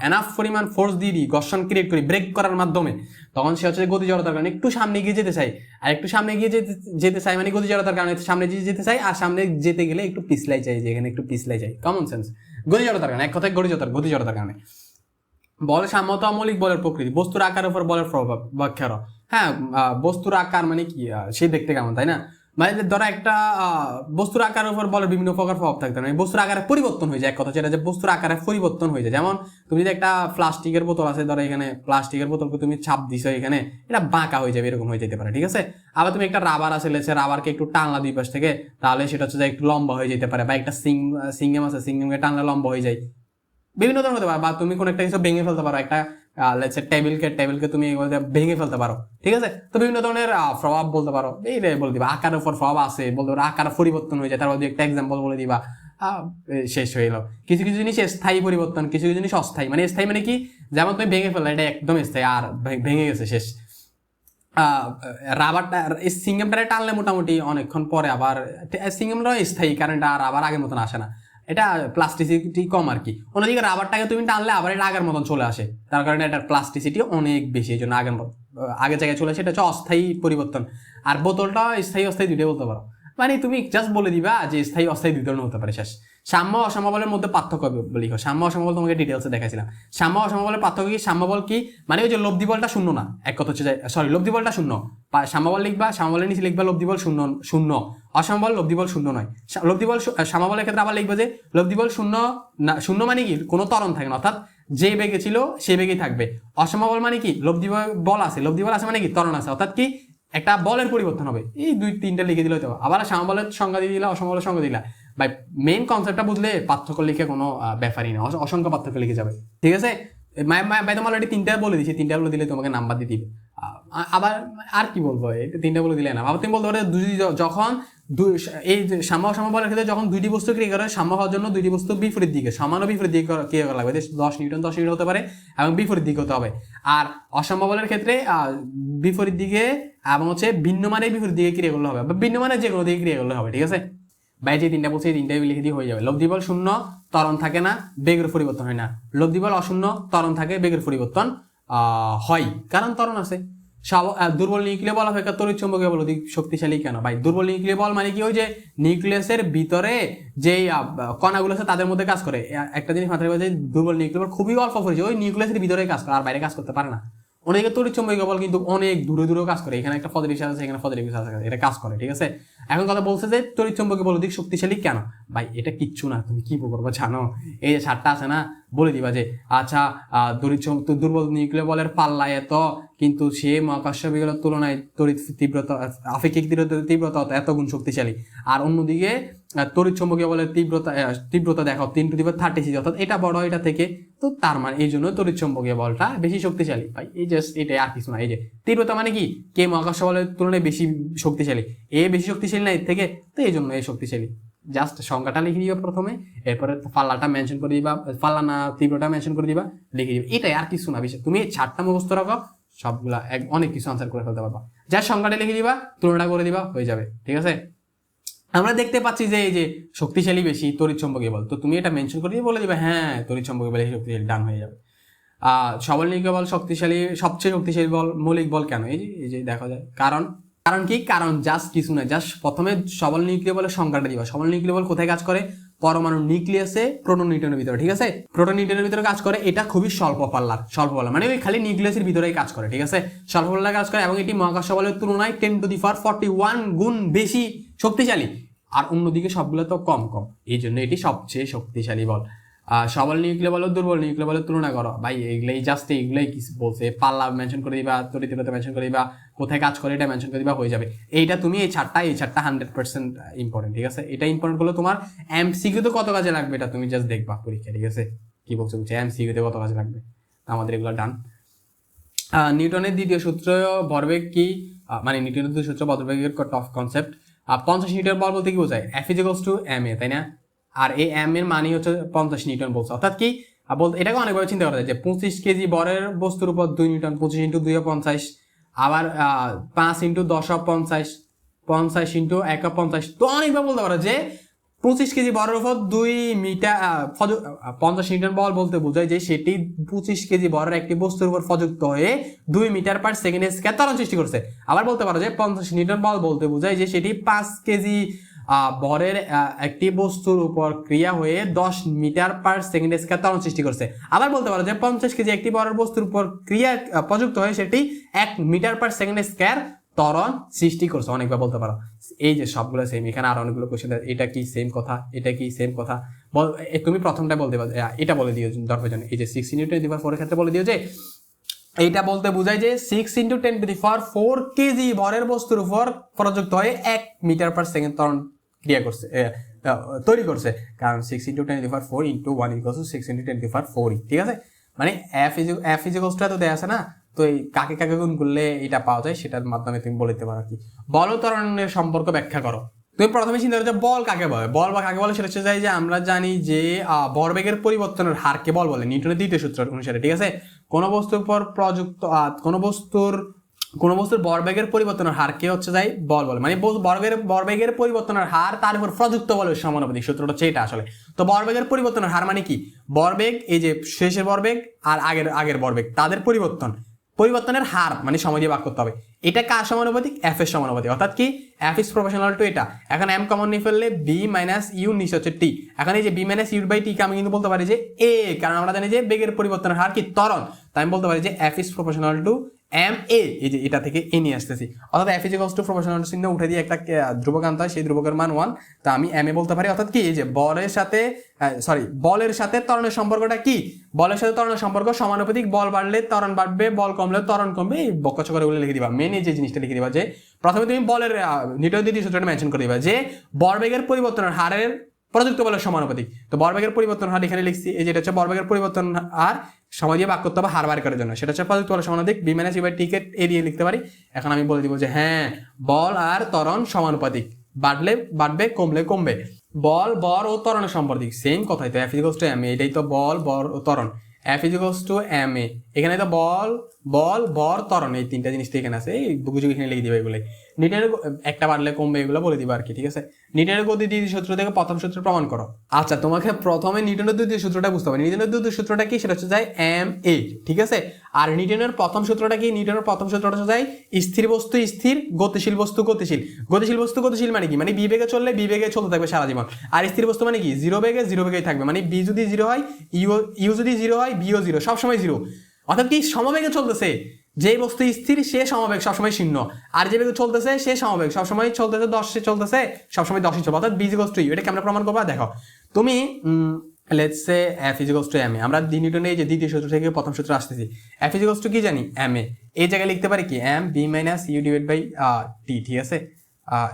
এনাফ পরিমাণ ফোর্স দিয়ে দিই, ঘর্ষণ ক্রিয়েট করি ব্রেক করার মাধ্যমে, তখন সে হচ্ছে গতি জড়তার কারণে একটু সামনে গিয়ে যেতে চাই। আর একটু সামনে গিয়ে যেতে চাই মানে গতি জড়তার কারণে সামনে যেতে চাই, আর সামনে যেতে গেলে একটু পিছলাই চাই, যেখানে একটু পিছলাই চাই। কমন সেন্স, গতি জড়তার কারণে, এক কথায় গতি জড়তার কারণে। বল সাম্যতা মৌলিক বলের প্রকৃতি, বস্তুর আকারের উপর বলের প্রভাব ব্যাখ্যা। হ্যাঁ, বস্তুর আকার মানে কি, সে দেখতে কেমন, তাই না? মানে ধরো একটা বস্তুর আকারের উপর বলের বিভিন্ন প্রকার প্রভাব থাকতে পারে, বস্তুর আকারে পরিবর্তন হয়ে যায়। এক কথা যেটা যে বস্তুর আকারে পরিবর্তন হয়ে যায়। যেমন তুমি যদি একটা প্লাস্টিকের বোতল আছে, ধরো এখানে প্লাস্টিকের বোতলকে তুমি ছাপ দিছো, এখানে এটা বাঁকা হয়ে যাবে, এরকম হয়ে যেতে পারে, ঠিক আছে? আবার তুমি একটা রাবার আছে, রাবারকে একটু টানলা দুই পাশ থেকে, তাহলে সেটা হচ্ছে যে একটু লম্বা হয়ে যেতে পারে। বা একটা সিঙ্গেম আছে, সিঙ্গেমকে টানলে লম্বা হয়ে যায়। বিভিন্ন ধরনের হতে পারে। বা তুমি কোনো একটা কিছু ভেঙে ফেলতে পারো, একটা টেবিলকে তুমি ভেঙে ফেলতে পারো, ঠিক আছে? তো বিভিন্ন ধরনের প্রভাব বলতে পারো, এইটাই বলে দিবা। আকারের উপর প্রভাব আছে বলতে পারো, আকার পরিবর্তন হয়ে যায়, তারপর একটা এক্সাম্পল বলে দিবা, শেষ হয়ে গেল। কিছু কিছু জিনিস স্থায়ী পরিবর্তন, কিছু কিছু জিনিস অস্থায়ী। মানে স্থায়ী মানে কি, যেমন তুমি ভেঙে ফেললে, এটা একদম স্থায়ী, আর ভেঙে গেছে, শেষ। রাবারটা সিঙ্গেমটা টানলে মোটামুটি অনেকক্ষণ পরে আবার সিঙ্গেমটাও স্থায়ী, কারণ এটা আর আবার আগের মতন আসে না, এটা প্লাস্টিসিটি কম আর কি। অন্যদিকে রাবারটাকে তুমি টানলে আবার এটা আগের মতন চলে আসে, তার কারণে এটার প্লাস্টিসিটি অনেক বেশি, এই জন্য আগের জায়গায় চলে আসে। এটা হচ্ছে অস্থায়ী পরিবর্তন। আর বোতলটা স্থায়ী অস্থায়ী দুইটাই বলতে পারো। মানে তুমি জাস্ট বলে দিবা যে স্থায়ী অস্থায়ী দুই ধরনের হতে পারে, শেষ। সাম্য অসাম্য বলের মধ্যে পার্থক্য লিখো। সাম্য অসাম্য বল তোমাকে ডিটেলসে দেখাইছিলাম। সাম্য অসাম্য বলের পার্থক্য কি? সাম্য বল কি মানে ওই যে লব্ধি বলটা শূন্য না, এক কথা হচ্ছে, সরি, লব্ধি বলটা শূন্য। সাম্য বল লিখবা, সাম্য বলের নিচে লিখবা লব্ধি বল শূন্য শূন্য, অসাম্য বল লব্ধি বল শূন্য নয়। লব্ধি বল সাম্য বলের ক্ষেত্রে আবার লিখবে যে লব্ধি বল শূন্য না, শূন্য মানে কি কোনো ত্বরণ থাকে না, অর্থাৎ যে বেগে ছিল সেই বেগেই থাকবে। অসাম্য বল মানে কি লব্ধি বল আছে মানে কি ত্বরণ আছে, অর্থাৎ কি একটা বলের পরিবর্তন হবে। এই দুই তিনটা লিখে দিলে হতো। আবার সাম্য বলের সংজ্ঞা দিয়ে দিলা, অসাম্য বলের সংজ্ঞা দিলা। ভাই মেইন কনসেপ্টটা বুঝলে পার্থক্য লিখে কোনো ব্যাপারই না, অসংখ্য পার্থক্য লিখে যাবে, ঠিক আছে? ভাই তোমার অলরেডি তিনটা বলে দিচ্ছি, তিনটা বলে দিলে তোমাকে নাম্বার দিয়ে দিবে। আবার আর কি বলবো, তিনটা বলে দিলে না। আবার তুমি বলতে পারো যখন এই সাম্য অসাম্য বলের ক্ষেত্রে যখন দুইটি বস্তু ক্রিয়া করে, সাম্য হওয়ার জন্য দুইটি বস্তু বিপরীত দিকে, সমান ও বিপরীত দিকে ক্রিয়া করা লাগবে। 10 নিউটন হতে পারে এবং বিপরীত দিকে হতে হবে। আর অসাম্য বলের ক্ষেত্রে বিপরীত দিকে এবং হচ্ছে ভিন্ন মানের বিপরীত দিকে ক্রিয়া করলে হবে, বা ভিন্ন মানের যে কোনো দিকে ক্রিয়া করলে হবে, ঠিক আছে? ভাই যে তিনটা বলছে এই তিনটাই লিখে দিয়ে হয়ে যাবে। লব্ধি বল শূন্য, ত্বরণ থাকে না, বেগের পরিবর্তন হয় না। লব্ধি বল অশূন্য, ত্বরণ থাকে, বেগের পরিবর্তন হয়, কারণ ত্বরণ আছে। দুর্বল নিউক্লিয় বল অপেক্ষা তড়িৎ চুম্বকীয় বল অধিক শক্তিশালী কেন? ভাই দুর্বল নিউক্লিয় বল মানে কি, ওই যে নিউক্লিয়াসের ভিতরে যে কণাগুলো আছে তাদের মধ্যে কাজ করে। একটা জিনিস মাথায় রাখবে যে দুর্বল নিউক্লিয় বল খুবই অল্প পরিচয়, ওই নিউক্লিয়াসের ভিতরে কাজ করে, আর বাইরে কাজ করতে পারে না। অনেকে তড়িৎ চুম্বকীয় বল কিন্তু অনেক দূরে দূরেও কাজ করে, এখানে একটা পজিটিভ চার্জ আছে, এখানে পজিটিভ চার্জ আছে, এটা কাজ করে, ঠিক আছে? এখন কথা বলছে যে তড়িৎ চুম্বকীয় বল অধিক শক্তিশালী কেন? ভাই এটা কিচ্ছু না, তুমি কি করবো জানো? এই যে 7টা আছে না, বলে দিবা যে আচ্ছা দুর্বল নিউক্লিয় বলের পাল্লা এত, কিন্তু সে মহাকর্ষ বিকলের তুলনায় তড়িৎ তীব্রতা, আপেক্ষিক তীব্রতা এত গুণ শক্তিশালী। আর অন্যদিকে তড়িৎ চুম্বকীয় বলের তীব্রতা দেখো 10⁻36, অর্থাৎ এটা বড় এটা থেকে, তো তার মানে এই জন্য তড়িৎ চুম্বকীয় বলটা বেশি শক্তিশালী। ভাই এই জাস্ট এটাই, আর কিছু না। এই যে তীব্রতা মানে কি, কে মহাকর্ষ বলের তুলনায় বেশি শক্তিশালী, এ বেশি শক্তিশালী না এর থেকে, তো এই জন্য এই শক্তিশালী। জাস্ট সংখ্যাটা লিখে দিবা প্রথমে, এরপরে পাল্লাটা মেনশন করে দিবা, পাল্লা না তীব্রতা মেনশন করে দিবা, লিখে দিবা, এটাই, আর কিছু না। বিষয় তুমি 7টা মুখস্থ রাখো, সবগুলা অনেক কিছু আনসার করে ফেলতে পারবা। যার সংখ্যাটা লিখে দিবা, তুলনা করে দিবা, হয়ে যাবে, ঠিক আছে? আমরা দেখতে পাচ্ছি যে এই যে শক্তিশালী বেশি তড়িৎ চুম্বকীয় বল, তো তুমি এটা মেনশন করে দিয়ে বলে দিবা হ্যাঁ তড়িৎ চুম্বকীয় বল শক্তিশালী, ডান হয়ে যাবে। সবল নিউক্লিয় বল শক্তিশালী, সবচেয়ে শক্তিশালী বল মৌলিক বল কেন? এই যে দেখা যায় কারণ কি, কারণ জাস্ট কিছু না, জাস্ট প্রথমে সবল নিউক্লিয় বলের সংজ্ঞাটা দিবা। সবল নিউক্লিয় বল কোথায় কাজ করে? পরমাণু নিউক্লিয়াসে প্রোটন নিউট্রনের ভিতরে, ঠিক আছে? প্রোটন নিউট্রনের ভিতরে কাজ করে, এটা খুবই স্বল্প পাল্লা মানে ওই খালি নিউক্লিয়াসের ভিতরেই কাজ করে, ঠিক আছে? স্বল্প পাল্লার কাজ করে এবং এটি মহাকর্ষ বলের তুলনায় 10⁻41 গুণ বেশি শক্তিশালী। আর অন্যদিকে সবগুলো তো কম, এই জন্য এটি সবচেয়ে শক্তিশালী বল। সবল নিউক্লিয় বল দুর্বল নিউক্লিয় বলের তুলনা করো, ভাই এইগুলাই কি বলছে, পাল্লা মেনশন করে দিবা, তড়িৎ মেনশন করে দিবা, কোথায় কাজ করে এটা মেনশন করে দিবা, হয়ে যাবে। এইটা তুমি এই 4টা 100% ইম্পর্টেন্ট, ঠিক আছে? এটা ইম্পর্টেন্ট করলে তোমার এমসিকিউ তে কত কাজে লাগবে এটা তুমি জাস্ট দেখবা পরীক্ষা, ঠিক আছে? কি বলছে এমসিকিউ তে কত কাজে লাগবে। আমাদের এগুলো ডান। নিউটনের দ্বিতীয় সূত্র ভরবেগ কি? মানে নিউটনের দ্বিতীয় সূত্র ভরবেগের টফ কনসেপ্ট। 50 নিউটন বল বলতে কি বোঝায়? F = ma, তাই না? আর এই m এর মানে হচ্ছে 50 নিউটন বলছে, অর্থাৎ কি বলতে, এটাকে অনেকভাবে চিন্তা করা যায় যে 25 কেজি বরের বস্তুর উপর 2 নিউটন, 25 × 2 = 50, আবার 5 × 10⁻50, 50 × 1⁻50, তো অনেকবার বলতে পারো যে 25 কেজি বরের উপর 2 মিটার 50 নিউটন বল বলতে বোঝায় যে সেটি 25 কেজি বরের একটি বস্তুর উপর প্রযুক্ত হয়ে 2 মিটার/সেকেন্ড ত্বরণ সৃষ্টি করছে। আবার বলতে পারো যে 50 নিউটন বল বলতে বোঝায় যে সেটি 5 কেজি ভরের একটি বস্তুর উপর ক্রিয়া হয়ে 10 মিটার/সেকেন্ড ত্বরণ সৃষ্টি করছে। আবার বলতে পারো যে 50 কেজি একটি ভরের বস্তুর উপর ক্রিয়া প্রযুক্ত হয়ে সেটি 1 মিটার/সেকেন্ড ত্বরণ সৃষ্টি করছে। অনেকবার বলতে পারো। এই যে সবগুলো সেম, এখানে আর অনেকগুলো কোশ্চেন, এটা কি সেম কথা, এটা কি সেম কথা বল। তুমি প্রথমটা বলতে পারো, এটা বলে দিও দরকার জন্য, এই যে 6 × 10⁴ এর ক্ষেত্রে বলে দিও যে এইটা বলতে বোঝায় যে 6 × 10⁴ কেজি ভরের বস্তুর উপর প্রযুক্ত হয়ে 1 মিটার/সেকেন্ড ত্বরণ ক্রিয়া করছে, তৈরি করছে। কারণ 6 × 10⁴ × 1 = 6 × 10⁴, ঠিক আছে। মানে f তো দেয়া আছে না, তো এই কাকে কাকে গুণ করলে এটা পাওয়া যায় সেটার মাধ্যমে তুমি বলে দিতে পারো আর কি। বল ও ত্বরণের সম্পর্ক ব্যাখ্যা করো। তুমি প্রথমে চিন্তা করো যে বল কাকে বলে। বল বা কাকে বলে সেটা হচ্ছে যে আমরা জানি যে ভরবেগের পরিবর্তনের হারকে বল বলে, নিউটনের দ্বিতীয় সূত্র অনুসারে, ঠিক আছে। কোন বস্তুর উপর প্রযুক্ত কোন বস্তুর ভরবেগের পরিবর্তনের হারকে হচ্ছে যাই বল বলে, মানে ভরবেগের পরিবর্তনের হার তার উপর প্রযুক্ত বলের সমানুপাতিক। সূত্রটা হচ্ছে এটা আসলে। তো ভরবেগের পরিবর্তনের হার মানে কি? ভরবেগ, এই যে শেষের ভরবেগ আর আগের ভরবেগ, তাদের পরিবর্তনের হার মানে সময় দিয়ে ভাগ করতে হবে। এটা কার সমানুপাতিক? এফ এর সমানুপাতিক। অর্থাৎ কি এফ ইজ প্রপোর্শনাল টু এটা। এখন এম কমন নিয়ে ফেললে বি মাইনাস ইউ নিচে হচ্ছে টি। এখন এই যে B minus you by T কে আমি কিন্তু বলতে পারি যে এ, কারণ আমরা জানি যে বেগের পরিবর্তনের হার কি? ত্বরণ। তাই আমি বলতে পারি যে F is proportional to M A. এই যে এটা থেকে এ নিয়ে আসতেছি, অর্থাৎ F is equals to proportional চিহ্ন উঠে দিয়ে একটা ধ্রুবক আনতে হয়, সেই ধ্রুবকের মান 1। তা আমি এম এ বলতে পারি। অর্থাৎ কি এই যে বলের সাথে ত্বরণের সম্পর্কটা কি? বলের সাথে ত্বরণের সম্পর্ক সমানুপাতিক। বল বাড়লে ত্বরণ বাড়বে, বল কমলে ত্বরণ কমবে। এই বক্কচ করে লিখে দিবা। মেন এই যে জিনিসটা লিখে দিবা যে প্রথমে তুমি বলের নিউটনের দ্বিতীয় সূত্রটা মেনশন করে দিবা যে ভরবেগের পরিবর্তনের হারের প্রযুক্ত বলের সমানুপাতিক। তো ভরবেগের পরিবর্তন হার এখানে লিখছি, এই যেটা হচ্ছে ভরবেগের পরিবর্তন হার সময় দিয়ে ভাগ করতে হবে হার বার করার জন্য, সেটা হচ্ছে প্রযুক্ত বলের সমানুপাতিক। B minus you by T কে এ দিয়ে লিখতে পারি। এখন আমি বলে দিব যে হ্যাঁ, বল আর ত্বরণ সমানুপাতিক, বাড়বে কমবে। বল, বর ও ত্বরণের সম্পর্কিত সেম কথাই তো। এফ ইকুয়ালস টু এম এ, এটাই তো বল, বর ও ত্বরণ। এফ ইকুয়ালস টু এম এ, এখানে তো বল, বর, ত্বরণ, এই তিনটা জিনিস তো এখানে আছে। এই বুঝুক এখানে লিখে দিবে এগুলো। নিউটনের একটা বাড়লে কমবে এগুলো বলে দিবা আর কি, ঠিক আছে। নিউটনের গতি দ্বিতীয় সূত্র থেকে প্রথম সূত্র প্রমাণ করো। আচ্ছা, তোমাকে প্রথমে নিউটনের দ্বিতীয় সূত্রটা বুঝতে হবে। নিউটনের দ্বিতীয় সূত্রটা কি? সেটা হচ্ছে যায় এম এ, ঠিক আছে। আর নিউটনের প্রথম সূত্রটা কি? নিউটনের প্রথম সূত্রটা হচ্ছে যায় স্থির বস্তু স্থির, গতিশীল বস্তু গতিশীল। গতিশীল মানে কি? মানে বি বেগে চললে বি বেগে চলতে থাকবে সারা জীবন। আর স্থির বস্তু মানে কি? জিরো বেগেই থাকবে। মানে বি যদি জিরো হয়, ইউ যদি জিরো হয়, বিও জিরো, সবসময় জিরো। অর্থাৎ কি সমবেগে চলতেছে। যে বস্তু স্থির সে সমবেগ সবসময় 0, আর যে বেগে চলতেছে সে সমবেগ সবসময় চলতেছে 10, চলতেছে সবসময় 10ই চলবে। অর্থাৎ বি ইকুয়ালস টু ইউ। এটাকে আমরা প্রমাণ করবো। দেখো তুমি let's say F equals to M A. আমরা নিউটনের এই যে দ্বিতীয় সূত্র থেকে প্রথম সূত্র আসতেছি। এফ ইকুয়ালস টু কি জানি? M A. এই জায়গায় লিখতে পারি কি? M V minus U divide by T, ঠিক আছে।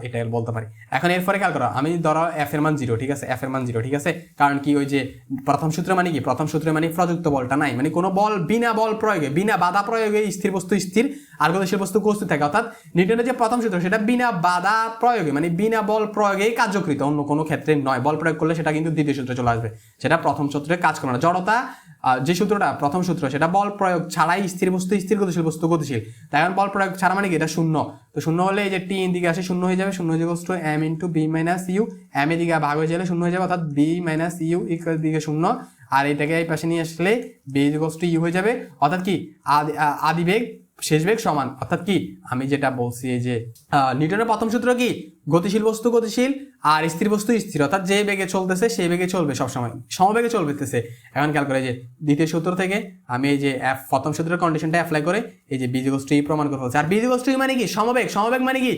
এটা বলতে পারি। এখন এরপরে খেয়াল করো, আমি ধরো এফ এর মান 0, ঠিক আছে। এফ এর মান 0, ঠিক আছে। কারণ কি ওই যে প্রথম সূত্র মানে কি? প্রথম সূত্রে মানে প্রযুক্ত বলটা নাই, মানে কোনো বল বিনা বল প্রয়োগে, বিনা বাধা প্রয়োগে স্থির বস্তু স্থির আর গতিশীল বস্তু স্থির থাকে। অর্থাৎ নিউটনের যে প্রথম সূত্র সেটা বিনা বাধা প্রয়োগে, মানে বিনা বল প্রয়োগেই কার্যকৃত, অন্য কোনো ক্ষেত্রে নয়। বল প্রয়োগ করলে সেটা কিন্তু দ্বিতীয় সূত্রে চলে আসবে, সেটা প্রথম সূত্রে কাজ করে না। জড়তা যে সূত্রটা প্রথম সূত্র সেটা বল প্রয়োগ ছাড়াই স্থির বস্তু স্থির, গতিশীল বস্তু গতিশীল। তাই এখন বল প্রয়োগ ছাড়া মানে কি? এটা 0। তো 0 হলে এই যে টি দিকে আসে 0 হয়ে যাবে। 0 equals to M into B minus U. M এর দিকে ভাগ হয়ে গেলে 0 হয়ে যাবে, অর্থাৎ বি মাইনাস ইউ ইকুয়াল দিকে 0। আর এটাকে এই পাশে নিয়ে আসলে বি ইকুয়ালস টু ইউ হয়ে যাবে। অর্থাৎ কি আদি বেগ শেষ বেগ সমান। অর্থাৎ কি আমি যেটা বলছি, এই যে নিউটনের প্রথম সূত্র কি? গতিশীল বস্তু গতিশীল আর স্থির বস্তু স্থির। অর্থাৎ যে বেগে চলতেছে সেই বেগে চলবে সবসময়, সমবেগে চলতেছে। এখন খেয়াল করে যে দ্বিতীয় সূত্র থেকে আমি এই যে প্রথম সূত্রের কন্ডিশনটা অ্যাপ্লাই করে এই যে বি ইকুয়ালস টু ই প্রমাণ করে ফেলছি। আর বি ইকুয়ালস টু ই মানে কি? সমবেগ মানে কি?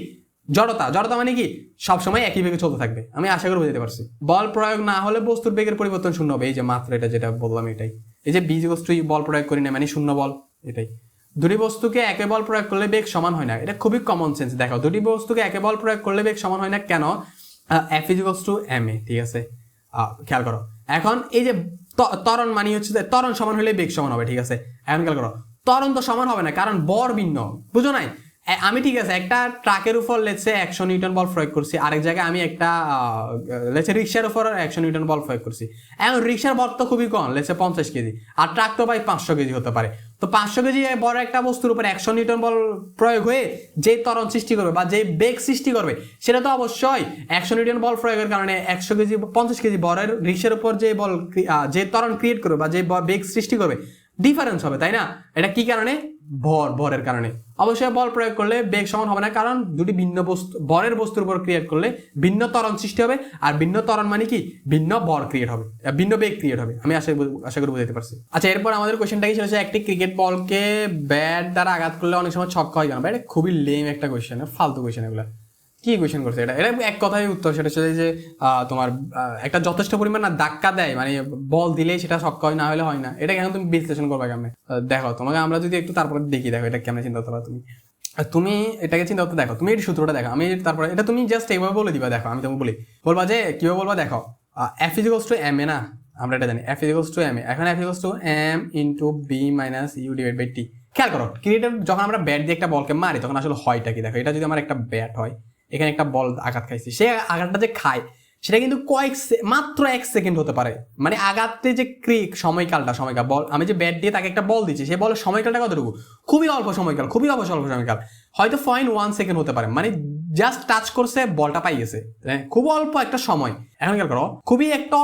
জড়তা মানে কি? সবসময় একই বেগে চলতে থাকবে। আমি আশা করি বুঝতে পারছি। বল প্রয়োগ না হলে বস্তুর বেগের পরিবর্তন 0 হবে। এই যে মাত্র এটা যেটা বললাম এটাই। এই যে বি ইকুয়ালস টু ই বল প্রয়োগ করি না মানে 0 বল, এটাই। দুটি বস্তুকে একে বল প্রয়োগ করলে বেগ সমান হয় না, এটা খুবই কমন সেন্স। দেখো, দুটি বস্তুকে একে বল প্রয়োগ করলে বেগ সমান হয় না কেন? এফ ইকুয়ালস টু এম এ, ঠিক আছে। খেয়াল করো, এখন এই যে ত্বরণ মানে হচ্ছে ত্বরণ সমান হলে বেগ সমান হবে, ঠিক আছে। এখন খেয়াল করো, ত্বরণ তো সমান হবে না, কারণ বর ভিন্ন, বুঝো নাই? আমি ঠিক আছে একটা ট্রাকের উপর লেটসে 100 নিউটন বল প্রয়োগ করছি, আরেক জায়গায় আমি একটা লেটসে রিক্সার উপর 100 নিউটন বল প্রয়োগ করছি। এখন রিক্সার বল তো খুবই কম, লেটসে 50 কেজি, আর ট্রাক তো ভাই 500 কেজি হতে পারে। তো 500 কেজি বড় একটা বস্তুর উপর 100 নিউটন বল প্রয়োগ হয়ে যে ত্বরণ সৃষ্টি করবে বা যে বেগ সৃষ্টি করবে, সেটা তো অবশ্যই 100 নিউটন বল প্রয়োগের কারণে 100 কেজি 50 কেজি বরের রিক্সার উপর যে বল যে ত্বরণ ক্রিয়েট করবে বা যে বেগ সৃষ্টি করবে ডিফারেন্স হবে, তাই না? এটা কি কারণে? ভরের কারণে। অবশ্যই বল প্রয়োগ করলে বেগ সমান হবে না, কারণ দুটি ভিন্ন বস্তু ভরের বস্তুর উপর ক্রিয়েট করলে ভিন্ন ত্বরণ সৃষ্টি হবে, আর ভিন্ন ত্বরণ মানে কি ভিন্ন ভর ক্রিয়েট হবে, ভিন্ন বেগ ক্রিয়েট হবে। আমি আশা করি বুঝাতে পারছি। আচ্ছা, এরপর আমাদের কোশ্চেনটা কি ছিল, একটি ক্রিকেট বলকে ব্যাট দ্বারা আঘাত করলে অনেক সময় ছক্কা হয় কেন? এটা খুবই লেম একটা কোশ্চেন, ফালতু কোশ্চেন এগুলো। কি কোয়েশ্চেন করছে এটা? এটা এক কথায় উত্তর, সেটা হচ্ছে যে তোমার একটা যথেষ্ট পরিমাণ না ধাক্কা দেয়, মানে বল দিলেই সেটা ছক্কা হয়, না হলে হয় না। এটা কেন তুমি বিশ্লেষণ করবে কেমনে? দেখো তোমাকে আমরা যদি একটু তারপরে দেখি, দেখো এটা কেমন চিন্তা করতে পারো তুমি এটাকে চিন্তা করতে দেখো, তুমি এই সূত্রটা দেখো, আমি তারপরে এটা তুমি জাস্ট এইভাবে বলে দিবা। দেখো আমি তোমাকে বলবা যে কিভাবে বলবা, দেখো F = m না, আমরা এটা জানি F = m। এখন F = m × b - u / t। খেয়াল করো, ক্রিকেটের যখন আমরা ব্যাট দিয়ে একটা বলকে মারি তখন আসলে হয়টা কি? দেখো, এটা যদি আমার একটা ব্যাট হয়, এখানে একটা বল আঘাত খাইছি, সে আঘাতটা যে খায় সেটা কিন্তু মাত্র 1 সেকেন্ড হতে পারে। মানে আঘাতে যে সময়কাল বল, আমি যে ব্যাট দিয়ে তাকে একটা বল দিচ্ছি, সেই বলের সময়কালটা কতটুকু? খুবই অল্প সময়কাল, হয়তো 0.1 সেকেন্ড হতে পারে। মানে জাস্ট টাচ করছে, বলটা পাই গেছে, খুব অল্প একটা সময়। এখন খেয়াল করো, খুবই একটা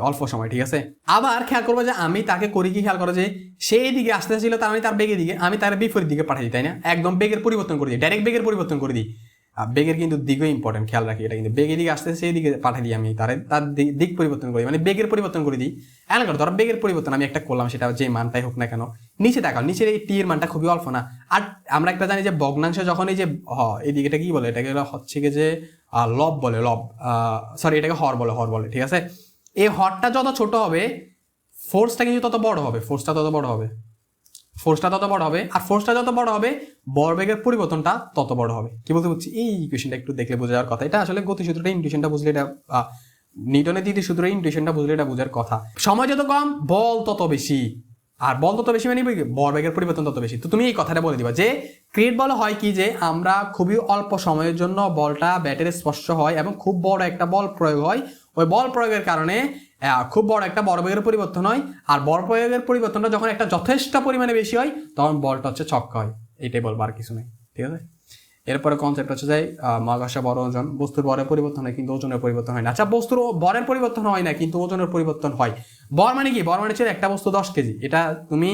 অল্প সময়, ঠিক আছে? আবার খেয়াল করবো যে আমি তাকে করি কি, খেয়াল করো যে সেই দিকে আসতে ছিল, তার মানে তার বেগের দিকে, আমি তার বিপরীত দিকে পাঠিয়ে দিই, তাই না? একদম বেগের পরিবর্তন করে দিই, ডাইরেক্ট বেগের পরিবর্তন করে দিই। বেগের কিন্তু দিকও ইম্পর্টেন্ট, খেয়াল রাখি। এটা কিন্তু বেগের দিকে আসতে সেই দিকে পাঠিয়ে দিই, আমি তার দিক পরিবর্তন করি, মানে বেগের পরিবর্তন করে দিই। এমন করো, ধরো বেগের পরিবর্তন আমি একটা করলাম, সেটা যে মানটাই হোক না কেন, নিচে তাকাও, নিচের এই টি এর মানটা খুবই অল্প না। আর আমরা একটা জানি যে ভগ্নাংশ যখন এই যে এই দিকে, এটা কি বলে, এটাকে হচ্ছে কি যে লব বলে, সরি এটাকে হর বলে, ঠিক আছে? এই হরটা যত ছোট হবে, ফোর্সটা কিন্তু তত বড় হবে, ফোর্সটা তত বড় হবে, আর ফোর্সটা যত বড় হবে, ভরবেগের পরিবর্তনটা তত বড় হবে। কি বলতে বুঝছি? এই ইকুয়েশনটা একটু দেখলে বোঝা যাওয়ার কথা। এটা আসলে গতিসূত্রটা, ইন্টুইশনটা বুঝলে, এটা নিউটনের দ্বিতীয় সূত্র, ইন্টুইশনটা বুঝলে এটা বোঝার কথা। সময় যত কম, বল তত বেশি, আর বল তত বেশি মানে ভরবেগের পরিবর্তন তত বেশি। তো তুমি এই কথাটা বলে দিবা যে ক্রিকেট বল হয় কি, যে আমরা খুবই অল্প সময়ের জন্য বলটা ব্যাটের স্পর্শ হয় এবং খুব বড় একটা বল প্রয়োগ হয়, ওই বল প্রয়োগের কারণে খুব বড় একটা বড়বেগের পরিবর্তন হয়, আর বল প্রয়োগের পরিবর্তনটা যখন একটা যথেষ্ট পরিমাণে বেশি হয়, তখন বলটা হচ্ছে ছক্কা হয়। এইটাই বলবো, আর কিছু নেই, ঠিক আছে? এরপরে কনসেপ্ট হচ্ছে যে মহাকর্ষে বড় ওজন, বস্তুর বরের পরিবর্তন হয় কিন্তু ওজনের পরিবর্তন হয় না। আচ্ছা, বস্তুর বরের পরিবর্তন হয় না কিন্তু ওজনের পরিবর্তন হয়। বর মানে কি? বর মানে হচ্ছে একটা বস্তু 10 কেজি, এটা তুমি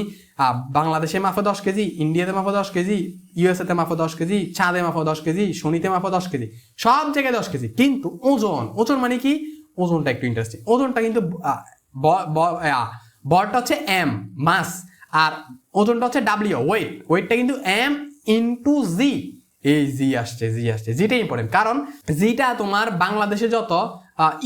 বাংলাদেশে মাপো 10 কেজি, ইন্ডিয়াতে মাপো 10 কেজি, ইউএসএ তে মাপো 10 কেজি, চাঁদে মাপো 10 কেজি, শনিতে মাপো 10 কেজি, সব জায়গায় 10 কেজি। কিন্তু ওজন মানে কি? ওজনটা একটু ইন্টারেস্টিং। ওজনটা কিন্তু বরটা হচ্ছে এম, মাস, আর ওজনটা হচ্ছে ডাব্লিউ, ওয়েটটা কিন্তু এম × জি। এই জি আসছে, জিটা ইম্পর্টেন্ট, কারণ জিটা তোমার বাংলাদেশে যত